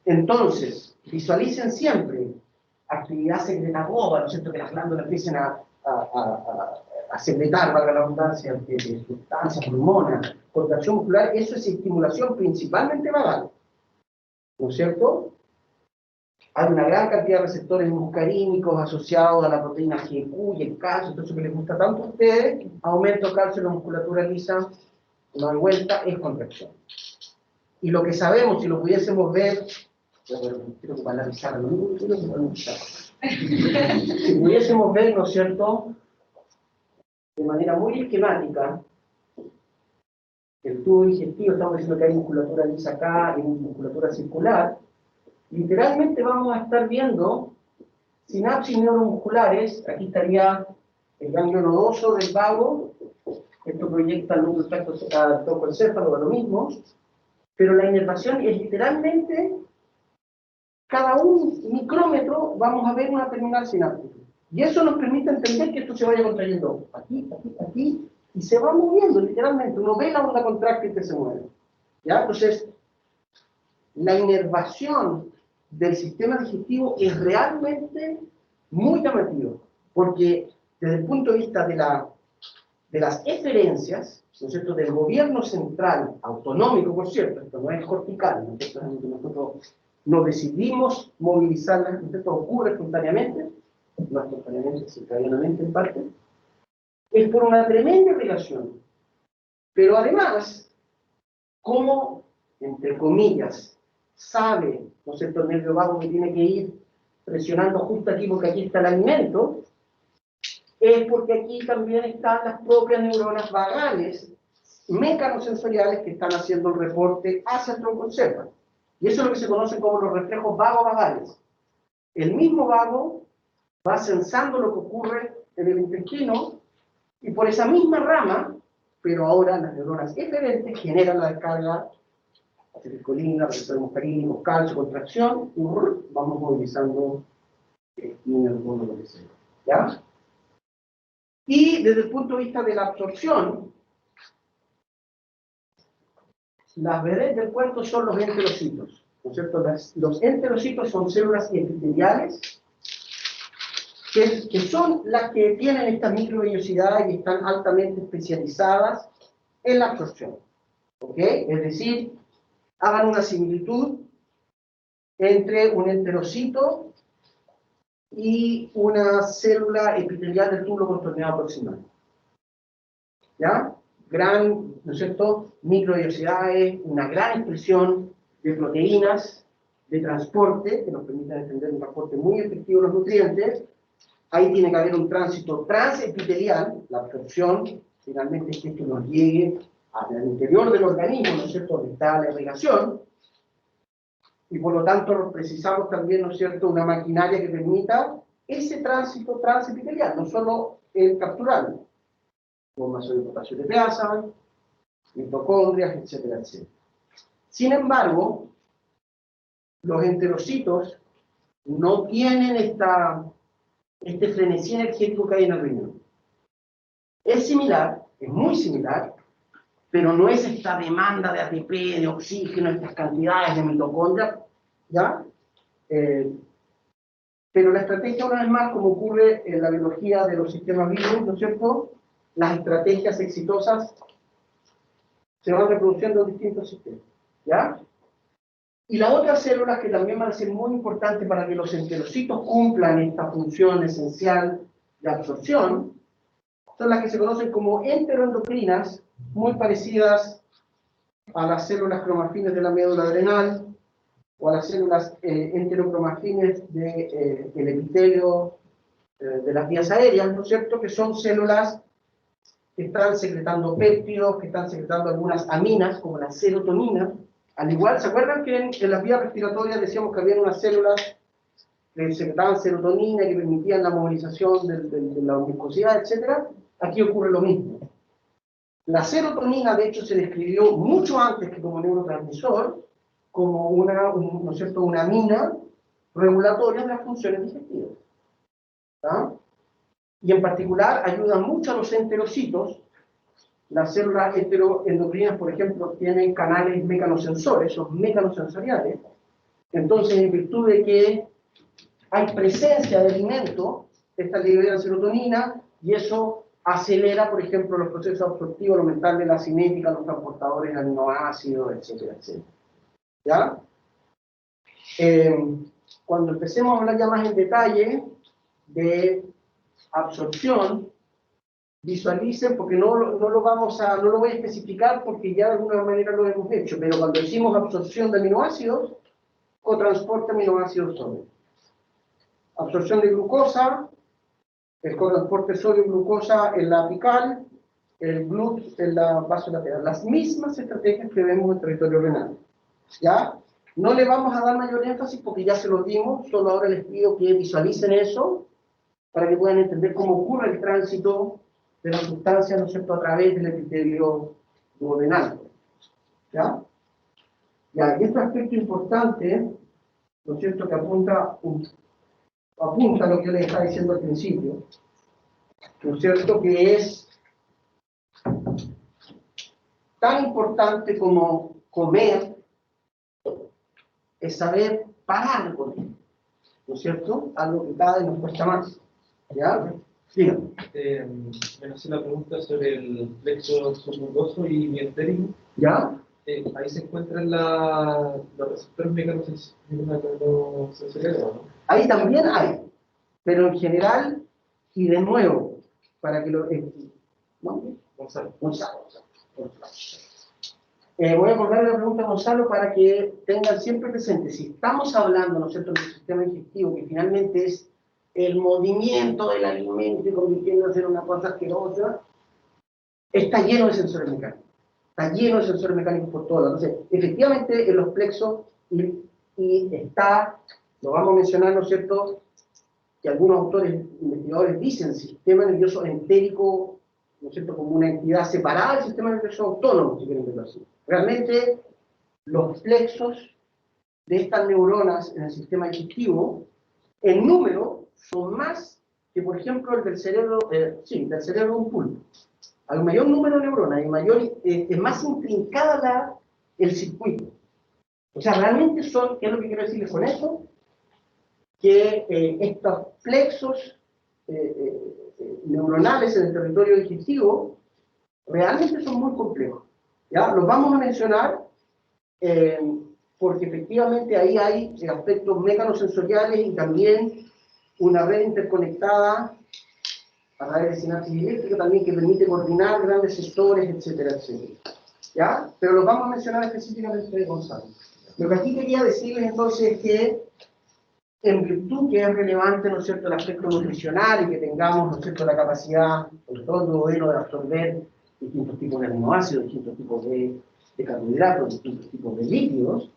Entonces, visualicen siempre actividad secretagoga, ¿no es cierto?, que las glándulas empiecen a secretar, valga la redundancia, de sustancias, hormonas, contracción muscular. Eso es estimulación principalmente vagal, ¿no es cierto? Hay una gran cantidad de receptores muscarínicos asociados a la proteína GQ y el calcio, todo eso que les gusta tanto a ustedes. Aumento de calcio en la musculatura lisa, una vuelta, es contracción. Y lo que sabemos, si lo pudiésemos ver, quiero ocupar la pizarra, si pudiésemos ver, ¿no es cierto?, de manera muy esquemática, el tubo digestivo, estamos diciendo que hay musculatura lisa acá y musculatura circular. Literalmente vamos a estar viendo sinapsis neuromusculares. Aquí estaría el ganglio nodoso del vago, esto proyecta el núcleo trocoencéfalo, lo mismo, pero la inervación es literalmente, cada un micrómetro vamos a ver una terminal sináptica. Y eso nos permite entender que esto se vaya contrayendo aquí, aquí, aquí, y se va moviendo literalmente. Uno ve la onda contráctil que se mueve. ¿Ya? Entonces, la inervación del sistema digestivo es realmente muy llamativo, porque desde el punto de vista de las eferencias, ¿no es cierto?, del gobierno central, autonómico, por cierto, esto no es cortical, ¿no es cierto?, nosotros no decidimos movilizarlas, ¿no es cierto?, ocurre espontáneamente, no espontáneamente, circadianamente en parte, es por una tremenda relación. Pero además, como, entre comillas, sabe, ¿no es cierto?, el nervio vago que tiene que ir presionando justo aquí porque aquí está el alimento, es porque aquí también están las propias neuronas vagales, mecanosensoriales, que están haciendo el reporte hacia el trocoencéfalo. Y eso es lo que se conoce como los reflejos vago-vagales. El mismo vago va sensando lo que ocurre en el intestino, y por esa misma rama, pero ahora las neuronas eferentes generan la descarga acetilcolina, receptores muscarínicos, calcio, contracción, y vamos movilizando lo que sea. ¿Ya? Y desde el punto de vista de la absorción, las veredas del cuerpo son los enterocitos. ¿no es cierto? Los enterocitos son células epiteliales que son las que tienen esta microvellosidad y están altamente especializadas en la absorción. ¿Ok? Es decir, hagan una similitud entre un enterocito y una célula epitelial del túbulo contorneado proximal. ¿Ya? Gran, ¿no es cierto?, microvellosidades, una gran expresión de proteínas de transporte que nos permiten entender un transporte muy efectivo de los nutrientes. Ahí tiene que haber un tránsito transepitelial, la absorción, finalmente es que esto nos llegue al interior del organismo, ¿no es cierto?, donde está la irrigación, y por lo tanto precisamos también, ¿no es cierto?, una maquinaria que permita ese tránsito transepitelial, no solo el capturarlo, formación de potasio de teasa, mitocondrias, etcétera, etcétera. Sin embargo, los enterocitos no tienen este frenesí energético que hay en el riñón. Es similar, es muy similar, pero no es esta demanda de ATP, de oxígeno, estas cantidades de mitocondrias, ¿ya? Pero la estrategia, una vez más, como ocurre en la biología de los sistemas vivos, ¿no es cierto?, las estrategias exitosas se van reproduciendo en distintos sistemas, ¿ya? Y las otras células que también van a ser muy importantes para que los enterocitos cumplan esta función esencial de absorción, son las que se conocen como enteroendocrinas, muy parecidas a las células cromafines de la médula adrenal, o a las células enterocromafines del epitelio de las vías aéreas, ¿no es cierto?, que son células que están secretando péptidos, que están secretando algunas aminas, como la serotonina. Al igual, ¿se acuerdan que en las vías respiratorias decíamos que había unas células que secretaban serotonina y que permitían la movilización de la mucosidad, etcétera? Aquí ocurre lo mismo. La serotonina, de hecho, se describió mucho antes que como neurotransmisor, como ¿no es cierto?, una amina regulatoria de las funciones digestivas. ¿Tá? Y en particular ayudan mucho a los enterocitos. Las células enteroendocrinas, por ejemplo, tienen canales mecanosensores, son mecanosensoriales. Entonces, en virtud de que hay presencia de alimento, esta libera serotonina y eso acelera, por ejemplo, los procesos absortivos, aumentarle la cinética, los transportadores de aminoácidos, etcétera, etcétera. ¿Ya? Cuando empecemos a hablar ya más en detalle de absorción, visualicen, porque no lo voy a especificar porque ya de alguna manera lo hemos hecho, pero cuando decimos absorción de aminoácidos, o transporte de aminoácidos sólidos. Absorción de glucosa, el cotransporte sodio-glucosa en la apical, el GLUT en la vasolateral. Las mismas estrategias que vemos en territorio renal. ¿Ya? No le vamos a dar mayor énfasis porque ya se lo dimos, solo ahora les pido que visualicen eso para que puedan entender cómo ocurre el tránsito de la sustancia, ¿no es cierto?, a través del epitelio duodenal. ¿Ya? Ya, y este aspecto importante, ¿no es cierto?, que apunta a lo que yo les estaba diciendo al principio, ¿no es cierto?, que es tan importante como comer, es saber parar de comer, ¿no es cierto?, algo que cada vez nos cuesta más. ¿Ya? Dígame. Me hace la pregunta sobre el plexo submucoso y mientérico. ¿Ya? Ahí se encuentran los receptores mecanosensoriales, ¿no? Ahí también hay, pero en general, y de nuevo, para que lo... ¿no? Gonzalo. Voy a colgar la pregunta a Gonzalo para que tengan siempre presente, si estamos hablando, ¿no es cierto?, del sistema digestivo, que finalmente es el movimiento del alimento y convirtiéndose en una cosa asquerosa, está lleno de sensores mecánicos. Está lleno de sensores mecánicos por todos lados. Entonces, efectivamente, en los plexos, y está, lo vamos a mencionar, ¿no es cierto?, que algunos autores, investigadores dicen sistema nervioso entérico, ¿no es cierto?, como una entidad separada del sistema nervioso autónomo, si quieren verlo así. Realmente, los plexos de estas neuronas en el sistema digestivo, en número, son más que, por ejemplo, el del cerebro, del cerebro de un pulpo. Hay mayor número de neuronas, es más intrincada el circuito. O sea, realmente son, ¿qué es lo que quiero decirles con esto? Que estos plexos neuronales en el territorio digestivo realmente son muy complejos. ¿Ya? Los vamos a mencionar porque efectivamente ahí hay aspectos mecanosensoriales y también una red interconectada a través de sinapsis eléctrica también que permite coordinar grandes sectores, etcétera, etcétera. ¿Ya? Pero los vamos a mencionar específicamente de Gonzalo. Lo que aquí quería decirles entonces es que en virtud que es relevante, ¿no es cierto?, el aspecto nutricional y que tengamos, ¿no es cierto?, la capacidad, sobre todo el modelo, de absorber distintos tipos de aminoácidos, distintos tipos de carbohidratos, distintos tipos de líquidos,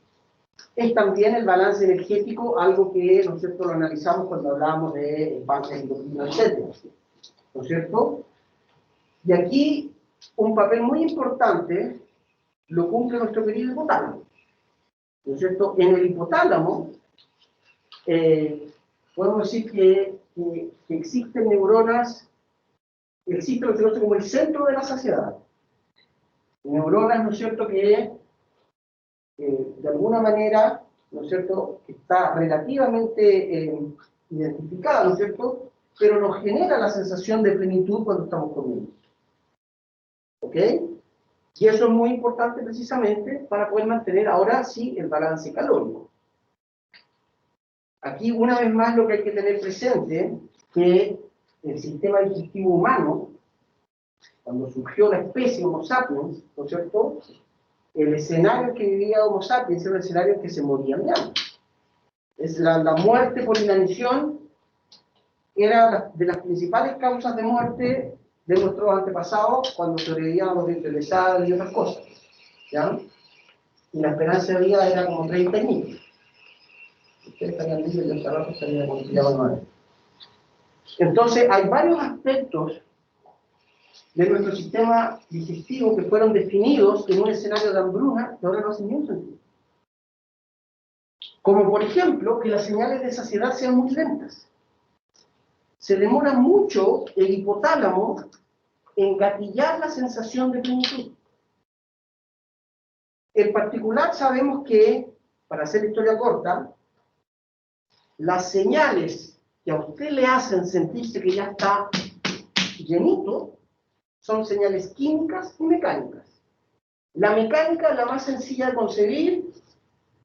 es también el balance energético, algo que, ¿no es cierto?, lo analizamos cuando hablamos de páncreas endocrino, etcétera, ¿no es cierto? Y aquí un papel muy importante lo cumple nuestro querido hipotálamo, ¿no es cierto? En el hipotálamo podemos decir que existen neuronas, existe lo que se conoce como el centro de la saciedad. Neuronas, ¿no es cierto?, que de alguna manera, ¿no es cierto?, que está relativamente identificada, ¿no es cierto?, pero nos genera la sensación de plenitud cuando estamos comiendo. ¿Ok? Y eso es muy importante precisamente para poder mantener ahora sí el balance calórico. Aquí una vez más lo que hay que tener presente es que el sistema digestivo humano, cuando surgió la especie Homo sapiens, ¿no es cierto?, el escenario que vivía Homo sapiens era un escenario en que se morían de hambre. Es la muerte por inanición era de las principales causas de muerte de nuestros antepasados cuando sobrevivían a los vientres de sal y otras cosas, ¿ya? Y la esperanza de vida era como 30 años. Ustedes estarían libres de esta raza, estarían multiplicados 9. Entonces, hay varios aspectos de nuestro sistema digestivo que fueron definidos en un escenario de hambruna que ahora no hacen ningún sentido. Como por ejemplo, que las señales de saciedad sean muy lentas. Se demora mucho el hipotálamo en gatillar la sensación de plenitud. En particular sabemos que, para hacer la historia corta, las señales que a usted le hacen sentirse que ya está llenito son señales químicas y mecánicas. La mecánica es la más sencilla de concebir,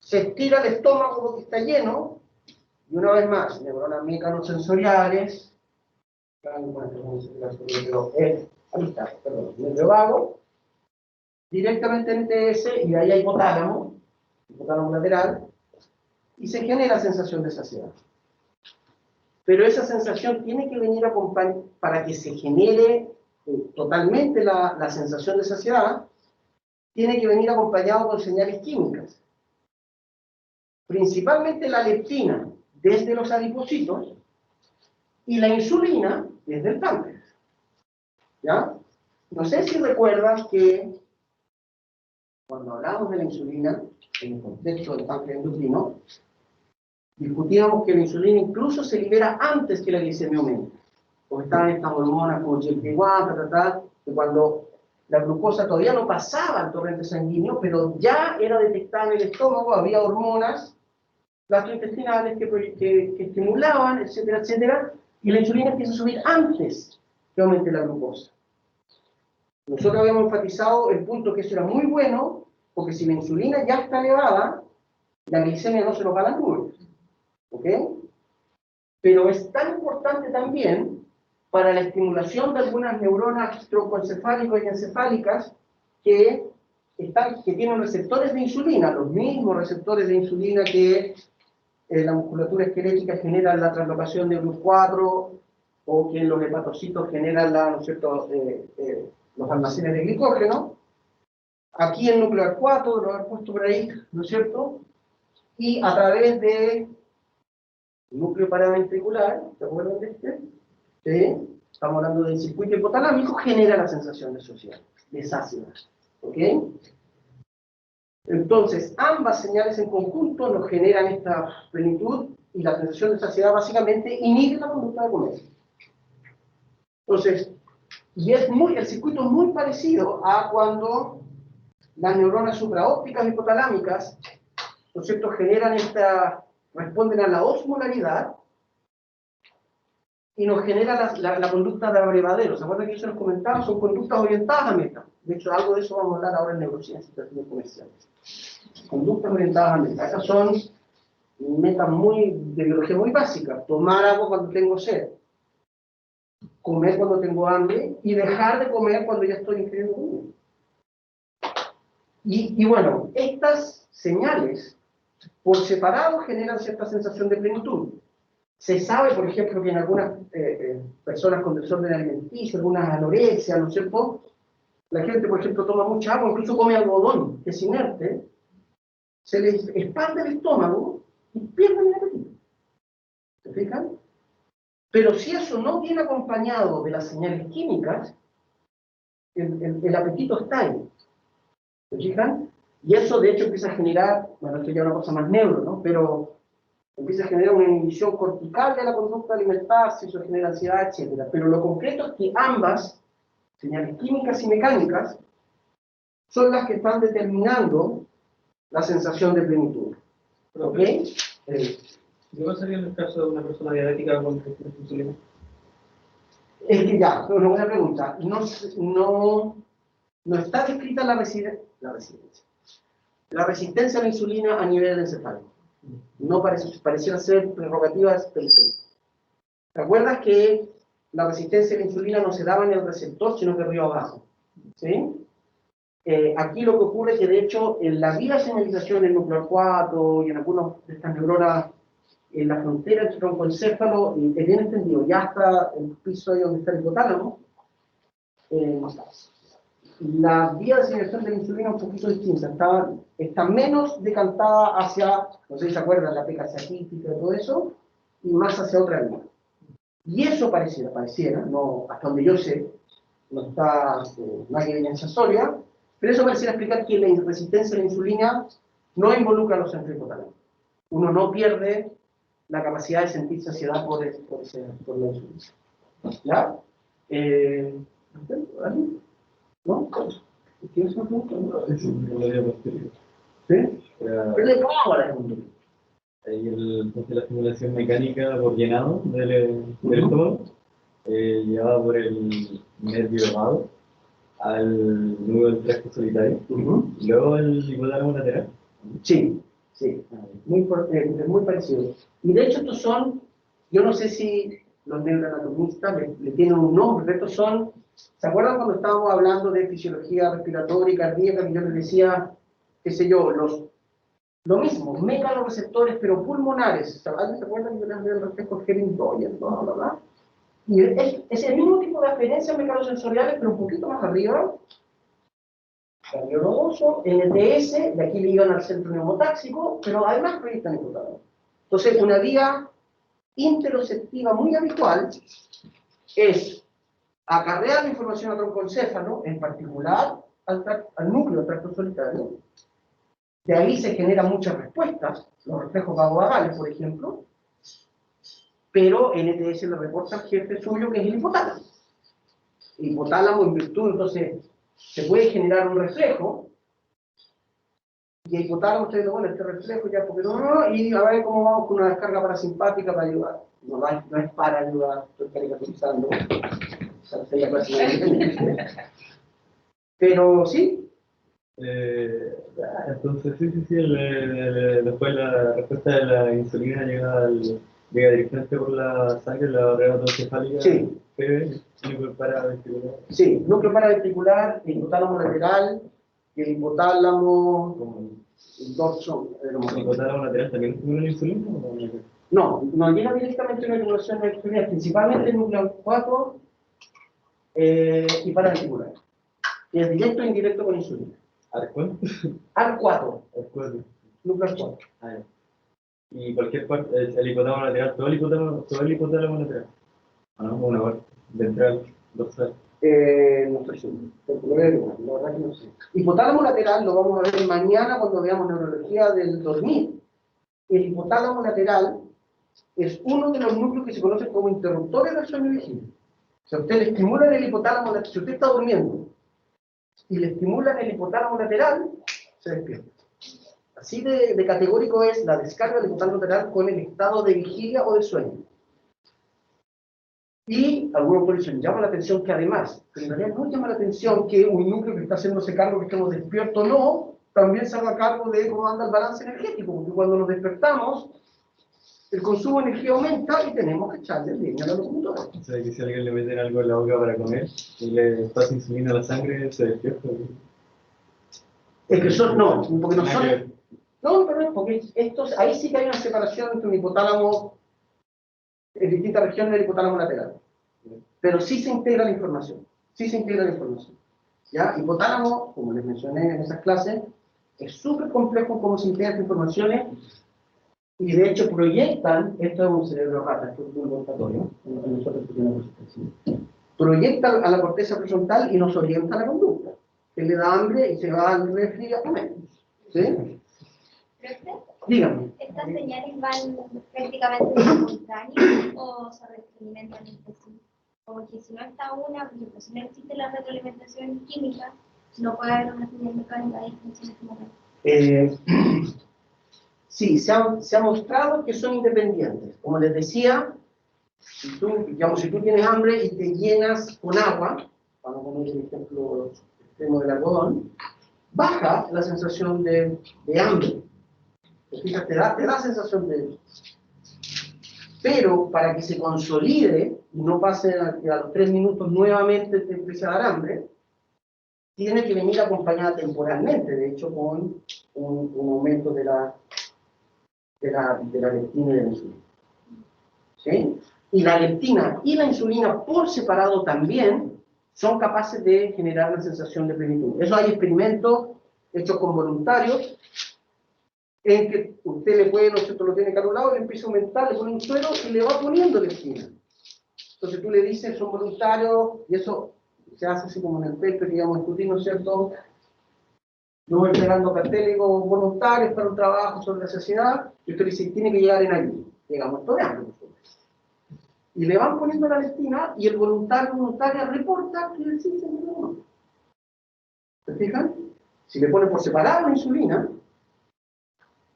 se estira el estómago porque está lleno, y una vez más, neuronas mecanosensoriales, ahí está, perdón, nervio vago, directamente en TS, y ahí hay hipotálamo lateral, y se genera sensación de saciedad. Pero esa sensación tiene que venir acompañada, para que se genere totalmente la sensación de saciedad, tiene que venir acompañado con señales químicas. Principalmente la leptina desde los adipocitos y la insulina desde el páncreas. ¿Ya? No sé si recuerdan que cuando hablamos de la insulina, en el contexto del páncreas endocrino, discutíamos que la insulina incluso se libera antes que la glicemia aumente. Porque están estas hormonas como GLP-1, que cuando la glucosa todavía no pasaba al torrente sanguíneo, pero ya era detectada en el estómago, había hormonas gastrointestinales que estimulaban, etcétera, etcétera, y la insulina empieza a subir antes que aumente la glucosa. Nosotros habíamos enfatizado el punto que eso era muy bueno, porque si la insulina ya está elevada, la glicemia no se nos va a las nubes. ¿Ok? Pero es tan importante también para la estimulación de algunas neuronas troncoencefálicas y encefálicas que tienen receptores de insulina, los mismos receptores de insulina que la musculatura esquelética genera la translocación de GLUT4 o que en los hepatocitos generan ¿no es cierto?, los almacenes de glicógeno. Aquí el núcleo 4 lo han puesto por ahí, ¿no es cierto? Y a través de núcleo paraventricular, ¿se acuerdan de este? ¿Sí? Estamos hablando del circuito hipotalámico, genera la sensación de saciedad, de saciedad. ¿Ok? Entonces, ambas señales en conjunto nos generan esta plenitud y la sensación de saciedad básicamente inhibe la conducta de comer. Entonces, y el circuito es muy parecido a cuando las neuronas supraópticas hipotalámicas ¿no es cierto?, responden a la osmolaridad y nos genera la conducta de abrevadero. ¿Se acuerdan que eso nos comentaba? Son conductas orientadas a meta. De hecho, algo de eso vamos a hablar ahora en neurociencia y comerciales. Conductas orientadas a meta. Estas son metas de biología muy básicas. Tomar agua cuando tengo sed. Comer cuando tengo hambre. Y dejar de comer cuando ya estoy ingiriendo comida. Y bueno, estas señales, por separado, generan cierta sensación de plenitud. Se sabe, por ejemplo, que en algunas personas con desorden alimenticio, algunas anorexia, ¿no es cierto?, la gente, por ejemplo, toma mucha agua, incluso come algodón, que es inerte, se les expande el estómago y pierden el apetito. ¿Se fijan? Pero si eso no viene acompañado de las señales químicas, el apetito está ahí. ¿Se fijan? Y eso, de hecho, empieza a generar, bueno, esto ya es una cosa más neuro, ¿no?, pero empieza a generar una inhibición cortical de la conducta alimentaria, eso genera ansiedad, etc. Pero lo concreto es que ambas, señales químicas y mecánicas, son las que están determinando la sensación de plenitud. ¿Ok? ¿Qué pasaría en el caso de una persona diabética con resistencia a insulina? Es que ya, una buena pregunta. No está descrita la resistencia a la insulina a nivel encefálico. No pareciera ser prerrogativas del cerebro. ¿Te acuerdas que la resistencia a la insulina no se daba en el receptor, sino que río abajo? ¿Sí? Aquí lo que ocurre es que, de hecho, en la vía de señalización del núcleo 4 y en algunas de estas neuronas, en la frontera entre troncoencéfalo, es bien entendido, ya hasta el piso ahí donde está el hipotálamo, la vía de señalización de la insulina es un poquito distinta, está menos decantada hacia, no sé si se acuerdan, la PKC atípica y todo eso, y más hacia otra vía. Y eso pareciera, no, hasta donde yo sé, no hay evidencia sólida, pero eso pareciera explicar que la resistencia a la insulina no involucra a los centros hipotalámicos. Uno no pierde la capacidad de sentir saciedad por la insulina. ¿Ya? ¿No? ¿Tienes una pregunta? Sí, no lo había posterior. ¿Sí? Era- Pero le pongo a la pregunta. Ahí entonces la estimulación mecánica por llenado del estómago llevaba por el nervio vago al nudo del tracto solitario, y luego el hipotálamo lateral. Sí, sí. Es muy parecido. Y de hecho estos son, yo no sé si los neuroanatomistas le tienen un nombre, pero estos son, ¿se acuerdan cuando estábamos hablando de fisiología respiratoria y cardíaca, que yo les decía, qué sé yo, lo mismo, megaloreceptores, pero pulmonares? ¿Alguien se acuerda que yo les hablé del reflejo Hering-Doyer, bla, bla, bla? Y es el mismo tipo de aferencias megalosensoriales, pero un poquito más arriba. Cambio nodoso, NTS, de aquí le iban al centro neumotáxico, pero además proyectan hipotálamo. Entonces, una vía interoceptiva muy habitual es acarrear la información a troncoencéfalo, en particular al núcleo del tracto solitario. De ahí se generan muchas respuestas, los reflejos vagovagales, por ejemplo, pero NTS le reporta al jefe suyo, que es el hipotálamo. El hipotálamo, en virtud, entonces, se puede generar un reflejo, y el hipotálamo está diciendo, bueno, este reflejo ya, porque no, y a ver cómo vamos con una descarga parasimpática para ayudar. No es para ayudar, estoy caricaturizando. Pero sí. Entonces, sí, después la respuesta de la insulina llega directamente por la sangre, la barrera autoencefálica. Sí. Núcleo paraventricular. Sí, núcleo paraventricular, el hipotálamo lateral, el hipotálamo, Como el dorso. ¿el hipotálamo lateral también tiene una insulina? No llega directamente a una estimulación de la insulina, principalmente el núcleo 4 y paraventricular. Y es directo e indirecto con insulina. ¿Arcuán? AR4, Arcuán. núcleo 4. Ah, ya. Y cualquier parte, el hipotálamo lateral, todo el hipotálamo lateral. Ah, no, una parte, ventral, dorsal. No estoy seguro, la verdad que no sé. Hipotálamo lateral lo vamos a ver mañana cuando veamos neurología del dormir. El hipotálamo lateral es uno de los núcleos que se conocen como interruptores del sueño vigilia. Si a usted le estimulan el hipotálamo lateral, si usted está durmiendo y le estimulan el hipotálamo lateral, se despierta. Así de categórico es la descarga del hipotálamo lateral con el estado de vigilia o de sueño. Y algunos autores dicen, llama la atención que además, pero en realidad no llama la atención que un núcleo que está haciéndose cargo que estemos despiertos no, también se haga cargo de cómo anda el balance energético, porque cuando nos despertamos, el consumo de energía aumenta y tenemos que echarle leña a la locomotora. O sea, que si a alguien le meten algo en la boca para comer y le pasa insulina a la sangre, se despierta. Es que son, no, porque no Nada son... que ver. No, pero no, porque estos, ahí sí que hay una separación entre un hipotálamo en distintas regiones del hipotálamo lateral. Pero sí se integra la información. Sí se integra la información. ¿Ya? Hipotálamo, como les mencioné en esas clases, es súper complejo cómo se integran informaciones y de hecho proyectan, esto es un cerebro rata, esto es un laboratorio, proyectan a la corteza prefrontal y nos orienta a la conducta. Él le da hambre y se va al refri a comer. ¿Sí? Dígame. ¿Estas señales van prácticamente simultáneas o se retroalimentan entre sí? Porque si no está una, por ejemplo, si no existe la retroalimentación química, no puede haber una señal mecánica de distinción en este momento. Sí, se ha mostrado que son independientes. Como les decía, si tú tienes hambre y te llenas con agua, vamos a poner el ejemplo extremo del algodón, baja la sensación de hambre. Fíjate, te da sensación de... Pero para que se consolide y no pase a los 3 minutos nuevamente te empieza a dar hambre, tiene que venir acompañada temporalmente, de hecho, con un aumento de la leptina y de la insulina. ¿Sí? Y la leptina y la insulina por separado también son capaces de generar una sensación de plenitud. Eso hay experimentos hechos con voluntarios en que usted le puede, no sé, lo tiene calculado, le empieza a aumentar, le pone un suero y le va poniendo leptina. Entonces tú le dices, son voluntarios, y eso se hace así como en el texto, digamos, discutir, ¿no es cierto? Yo voy entregando carteles voluntarios para un trabajo sobre la sociedad, y usted dice, tiene que llegar en ayuno. Llegamos todo de hambre. Y le van poniendo la leptina, y el voluntaria reporta que sí se murió. ¿Se fijan? Si le pone por separado la insulina,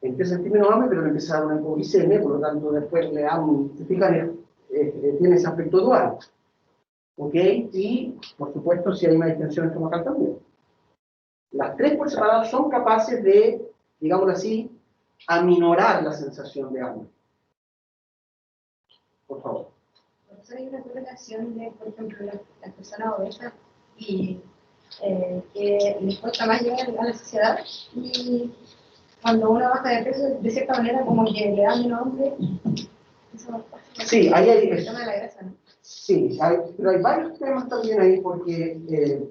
empieza a sentir menos hambre, pero le empieza a dar una hipoglicemia, por lo tanto después le dan, ¿se fijan? Tiene ese aspecto dual. ¿Ok? Y, por supuesto, si hay una distensión estomacal también. Las tres por separado son capaces de, digámoslo así, aminorar la sensación de hambre. Por favor. Por eso hay una correlación de, por ejemplo, las personas obesas y que les cuesta más llegar a la sociedad y cuando uno baja de peso, de cierta manera, como que le dan menos hambre. Sí, ahí hay... El tema de la grasa, ¿no? Sí, pero hay varios temas también ahí porque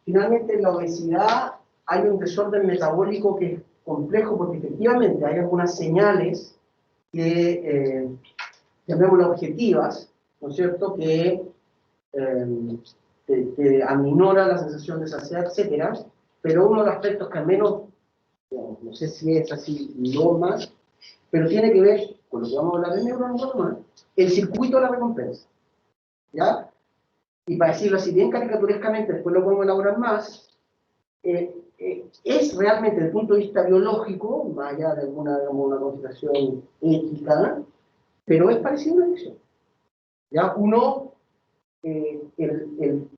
finalmente en la obesidad hay un desorden metabólico que es complejo porque efectivamente hay algunas señales que, llamémoslas objetivas, ¿no es cierto?, que aminoran la sensación de saciedad, etcétera, pero uno de los aspectos que al menos, digamos, no sé si es así lo más, pero tiene que ver con lo que vamos a hablar de neuronormal, el circuito de la recompensa. ¿Ya? Y para decirlo así bien caricaturescamente, después lo podemos elaborar más, es realmente desde el punto de vista biológico, más allá de alguna, digamos, una consideración ética, pero es parecido a una adicción. ¿Ya? Uno,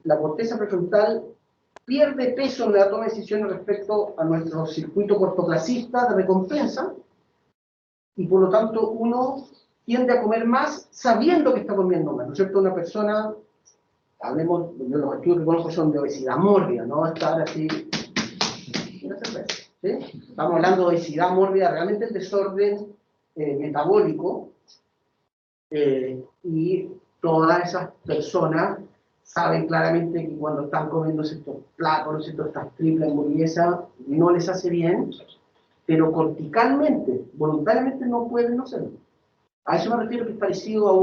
la corteza prefrontal pierde peso en la toma de decisiones respecto a nuestro circuito cortoplacista de recompensa, y por lo tanto uno tiende a comer más sabiendo que está comiendo más, ¿no es cierto? Una persona, hablemos de los estudios que conozco son de obesidad mórbida, no estar así, una cerveza, ¿sí? Estamos hablando de obesidad mórbida, realmente el desorden metabólico, y todas esas personas saben claramente que cuando están comiendo estos platos, estas triples hamburguesas, no les hace bien, pero corticalmente, voluntariamente no pueden no hacerlo. A eso me refiero que es parecido a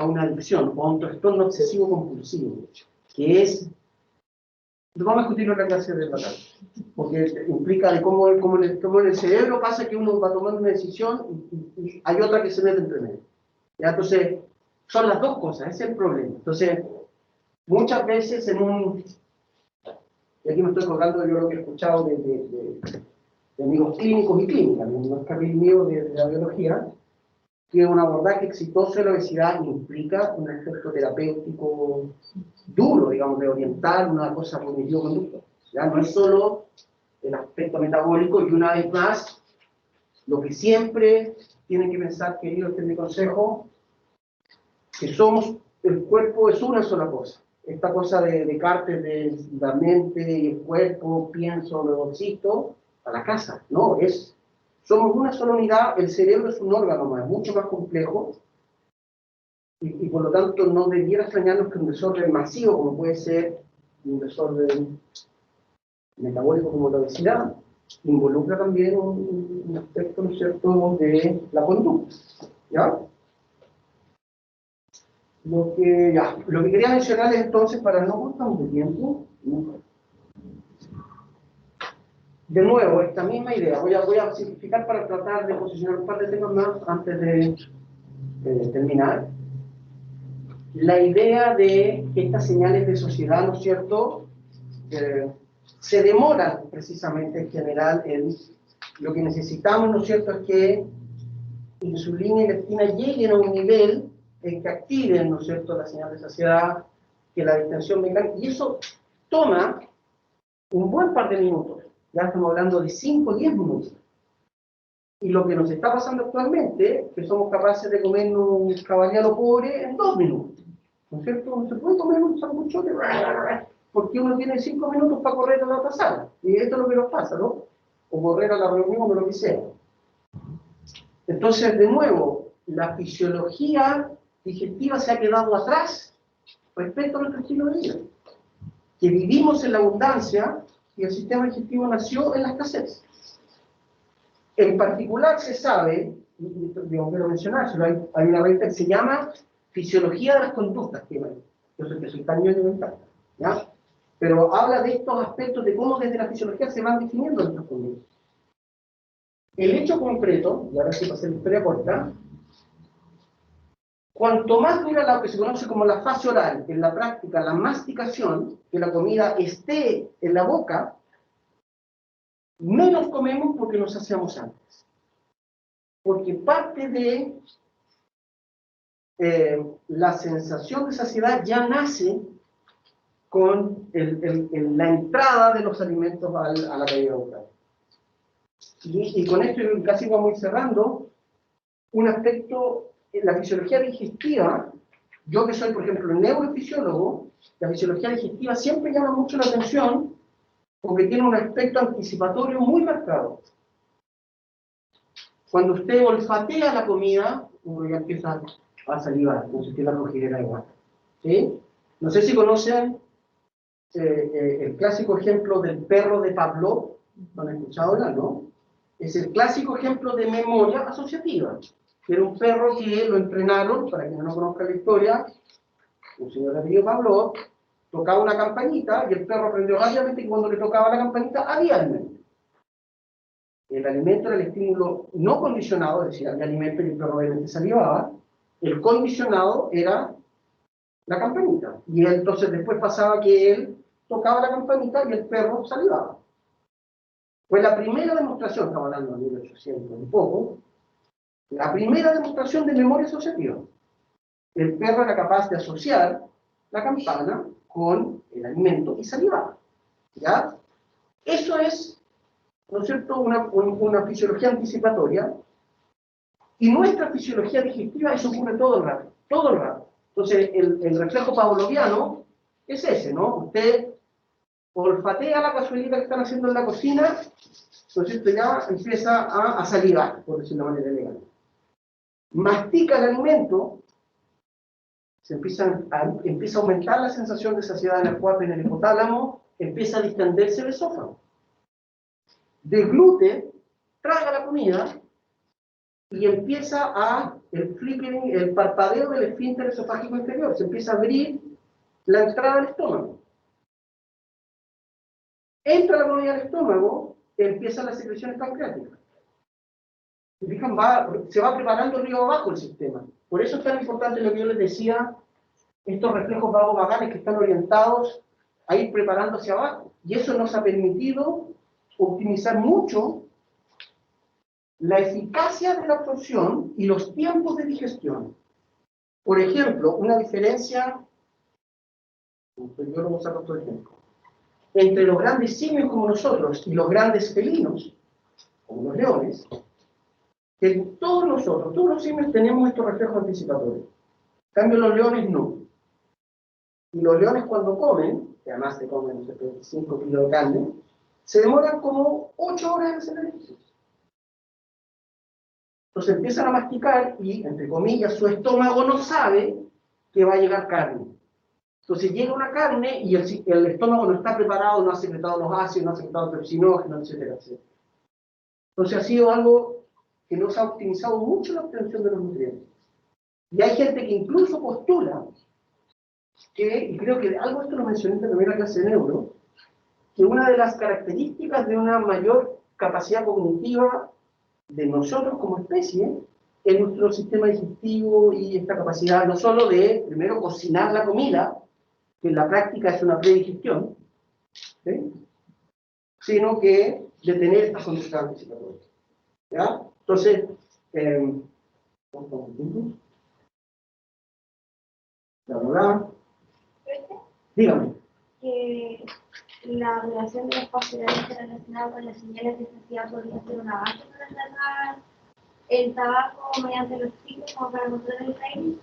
una adicción o a un trastorno obsesivo compulsivo, que es, vamos a discutirlo en la clase de la tarde, porque implica de cómo en el cerebro pasa que uno va tomando una decisión y hay otra que se mete entre medio. ¿Ya? Entonces, son las dos cosas, ese es el problema. Entonces, muchas veces y aquí me estoy colgando de lo que he escuchado de de amigos clínicos y clínicas, no es carril mío de la biología, que un abordaje exitoso de la obesidad implica un efecto terapéutico duro, digamos, de orientar una cosa cognitivo-conducta. ¿Ya? No es solo el aspecto metabólico, y una vez más, lo que siempre tienen que pensar, queridos, este es mi consejo, que el cuerpo es una sola cosa. Esta cosa de Descartes de la mente y el cuerpo, pienso, luego existo, a la casa, no, somos una sola unidad, el cerebro es un órgano más, mucho más complejo, y por lo tanto no debiera extrañarnos que un desorden masivo, como puede ser un desorden metabólico como la obesidad, involucra también un aspecto, ¿no es cierto?, de la conducta, ¿ya? Lo que quería mencionar entonces, para no cortar de tiempo, de nuevo, esta misma idea, voy a simplificar para tratar de posicionar un par de temas más antes de terminar. La idea de que estas señales de sociedad, ¿no es cierto?, se demoran precisamente en general en lo que necesitamos, ¿no es cierto?, es que insulina y leptina lleguen a un nivel en que activen, ¿no es cierto?, la señal de saciedad, que la distensión mecánica, y eso toma un buen par de minutos, ya estamos hablando de 5 o 10 minutos. Y lo que nos está pasando actualmente, que somos capaces de comer un caballero pobre en 2 minutos, ¿no es cierto? No se puede comer un sanguchote, porque uno tiene 5 minutos para correr a la otra sala, y esto es lo que nos pasa, ¿no? O correr a la reunión o lo que sea. Entonces, de nuevo, la fisiología digestiva se ha quedado atrás respecto a nuestro estilo de vida. Que vivimos en la abundancia y el sistema digestivo nació en la escasez. En particular se sabe, quiero mencionárselo, hay una revista que se llama Fisiología de las Conductas, que yo sé que soy tan ñoño, me encanta, ¿ya? Pero habla de estos aspectos de cómo desde la fisiología se van definiendo nuestras conductas. El hecho concreto, y ahora sí para hacer la historia corta, cuanto más dura lo que se conoce como la fase oral, en la práctica la masticación, que la comida esté en la boca, menos comemos porque nos saciamos antes. Porque parte de la sensación de saciedad ya nace con la entrada de los alimentos a la cavidad bucal. Y con esto casi vamos cerrando un aspecto en la fisiología digestiva. Yo que soy, por ejemplo, neurofisiólogo, la fisiología digestiva siempre llama mucho la atención porque tiene un aspecto anticipatorio muy marcado. Cuando usted olfatea la comida, uno ya empieza a salivar, como si tiene la cogidera igual. ¿Sí? No sé si conocen el clásico ejemplo del perro de Pavlov, ¿lo han escuchado hablar, no? Es el clásico ejemplo de memoria asociativa. Era un perro que lo entrenaron, para quienes no conozcan la historia, un señor apellido Pavlov, tocaba una campanita y el perro aprendió rápidamente que cuando le tocaba la campanita había alimento. El alimento era el estímulo no condicionado, es decir, había alimento y el perro obviamente salivaba. El condicionado era la campanita. Y entonces después pasaba que él tocaba la campanita y el perro salivaba. Fue la primera demostración, estamos hablando de 1800 y poco, la primera demostración de memoria asociativa. El perro era capaz de asociar la campana con el alimento y salivaba. ¿Ya? Eso es, ¿no es cierto?, una fisiología anticipatoria. Y nuestra fisiología digestiva, eso ocurre todo el rato, todo el rato. Entonces, el reflejo pavloviano es ese, ¿no? Usted olfatea la cazuelita que están haciendo en la cocina, ¿no es cierto?, ya empieza a salivar, por decirlo de manera elegante. Mastica el alimento, empieza a aumentar la sensación de saciedad en el cuerpo y en el hipotálamo, empieza a distenderse el esófago. Deglute, traga la comida y empieza el flickering, el parpadeo del esfínter esofágico inferior, se empieza a abrir la entrada del estómago. Entra la comida al estómago, empiezan las secreciones pancreáticas. Se fijan, se va preparando río abajo el sistema. Por eso es tan importante lo que yo les decía, estos reflejos vagovagales que están orientados a ir preparando hacia abajo. Y eso nos ha permitido optimizar mucho la eficacia de la absorción y los tiempos de digestión. Por ejemplo, una diferencia, yo lo voy a usar otro ejemplo, entre los grandes simios como nosotros y los grandes felinos, como los leones, que todos los simios tenemos estos reflejos anticipatorios. En cambio, los leones no. Y los leones cuando comen, que además se comen 25 kilos de carne, se demoran como 8 horas en hacer ejercicio. Entonces empiezan a masticar y, entre comillas, su estómago no sabe que va a llegar carne. Entonces llega una carne y el estómago no está preparado, no ha secretado los ácidos, no ha secretado el pepsinógeno, etcétera, etcétera. Entonces ha sido algo que nos ha optimizado mucho la obtención de los nutrientes. Y hay gente que incluso postula que, y creo que algo esto lo mencioné en la primera clase de neuro, que una de las características de una mayor capacidad cognitiva de nosotros como especie es nuestro sistema digestivo y esta capacidad no solo de, primero, cocinar la comida, que en la práctica es una predigestión, ¿sí?, sino que de tener estas conductas anticipatorias. ¿Ya? Entonces, dígame. Que la relación de los fosforilados relacionada con las señales de saciedad podría ser una base para tratar el tabaco mediante los ciclos o para controlar el craving.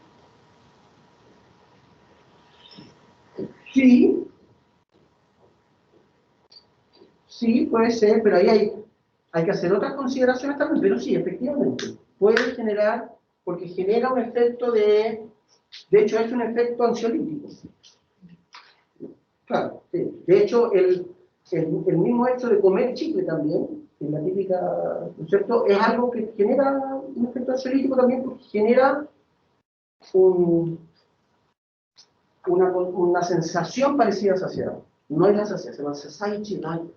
Sí, puede ser, pero ahí hay que hacer otras consideraciones también, pero sí, efectivamente, puede generar, porque genera un efecto de hecho es un efecto ansiolítico. Claro, sí. De hecho, el mismo hecho de comer chicle también, en la típica, ¿no es cierto?, es algo que genera un efecto ansiolítico también, porque genera una sensación parecida a saciedad. No es la saciedad, se llama satiety like.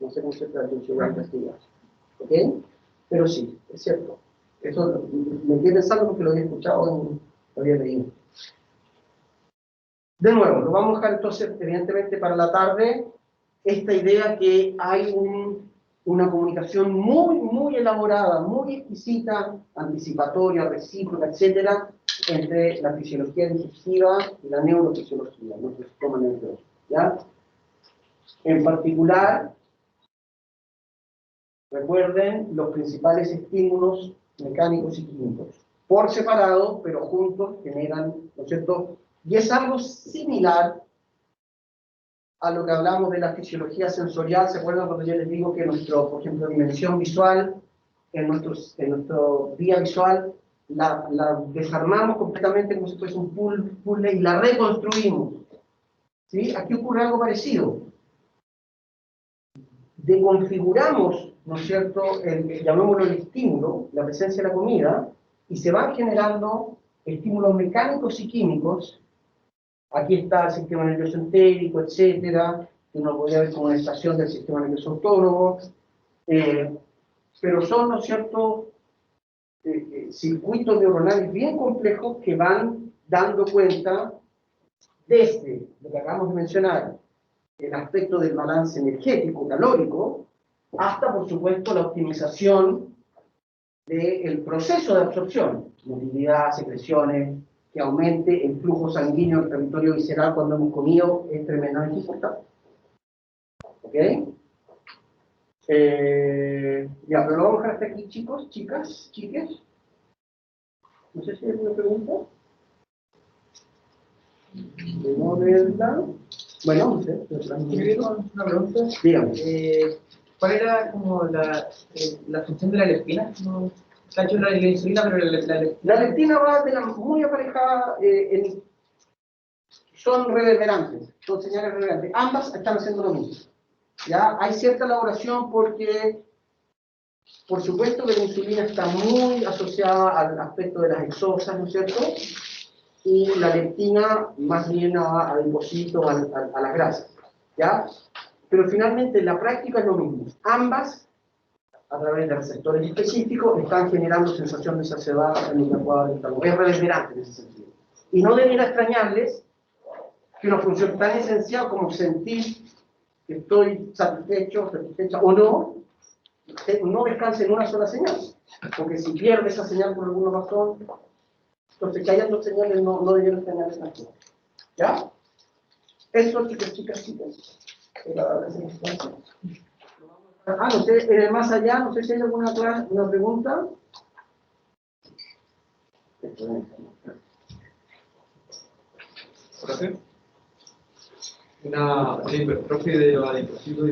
No sé cómo se traduce en castellano. ¿Ok? Pero sí, es cierto. Eso me quedé pensando porque lo había escuchado, lo había leído. De nuevo, lo vamos a dejar entonces, evidentemente, para la tarde, esta idea que hay una comunicación muy, muy elaborada, muy exquisita, anticipatoria, recíproca, etcétera, entre la fisiología digestiva y la neurofisiología, nuestro sistema nervioso, ¿ya? En particular, recuerden los principales estímulos mecánicos y químicos. Por separado, pero juntos generan, ¿no es cierto? Y es algo similar a lo que hablamos de la fisiología sensorial. ¿Se acuerdan cuando yo les digo que por ejemplo, dimensión visual, en nuestro día visual, la desarmamos completamente como si fuese un puzzle y la reconstruimos? ¿Sí? Aquí ocurre algo parecido. Deconfiguramos, ¿no es cierto?, llamémoslo el estímulo, la presencia de la comida, y se van generando estímulos mecánicos y químicos. Aquí está el sistema nervioso entérico, etcétera, que uno podría ver como una estación del sistema nervioso autónomo, pero son, ¿no es cierto?, circuitos neuronales bien complejos que van dando cuenta desde lo que acabamos de mencionar, el aspecto del balance energético, calórico, hasta, por supuesto, la optimización del proceso de absorción, motilidad, secreciones, que aumente el flujo sanguíneo en el territorio visceral cuando hemos comido, es tremendamente importante. ¿Ok? Ya, pero lo vamos a dejar hasta aquí, chicos, chicas, chiques. No sé si hay alguna pregunta. De no verla. Bueno, no sé. Una pregunta. Dígame. ¿Cuál era como la función de la leptina? ¿No? Se ha hecho la insulina, pero La leptina va muy aparejada, son reverberantes, son señales reverberantes. Ambas están haciendo lo mismo. ¿Ya? Hay cierta elaboración porque, por supuesto, que la insulina está muy asociada al aspecto de las exosas, ¿no es cierto? Y la leptina más bien a adipocitos, a las grasas. ¿Ya? Pero finalmente en la práctica es lo mismo. Ambas, a través de receptores específicos, están generando sensación de saciedad en el cuadro del tálamo. Es reverberante en ese sentido. Y no debiera extrañarles que una función tan esencial como sentir que estoy satisfecho, satisfecha o no, no descanse en una sola señal, porque si pierde esa señal por alguna razón, entonces que haya dos señales no debieron tener esa señal. ¿Ya? Eso, chicas. No sé, en el más allá, no sé si hay alguna una pregunta. Una hipertrofia de los adipocitos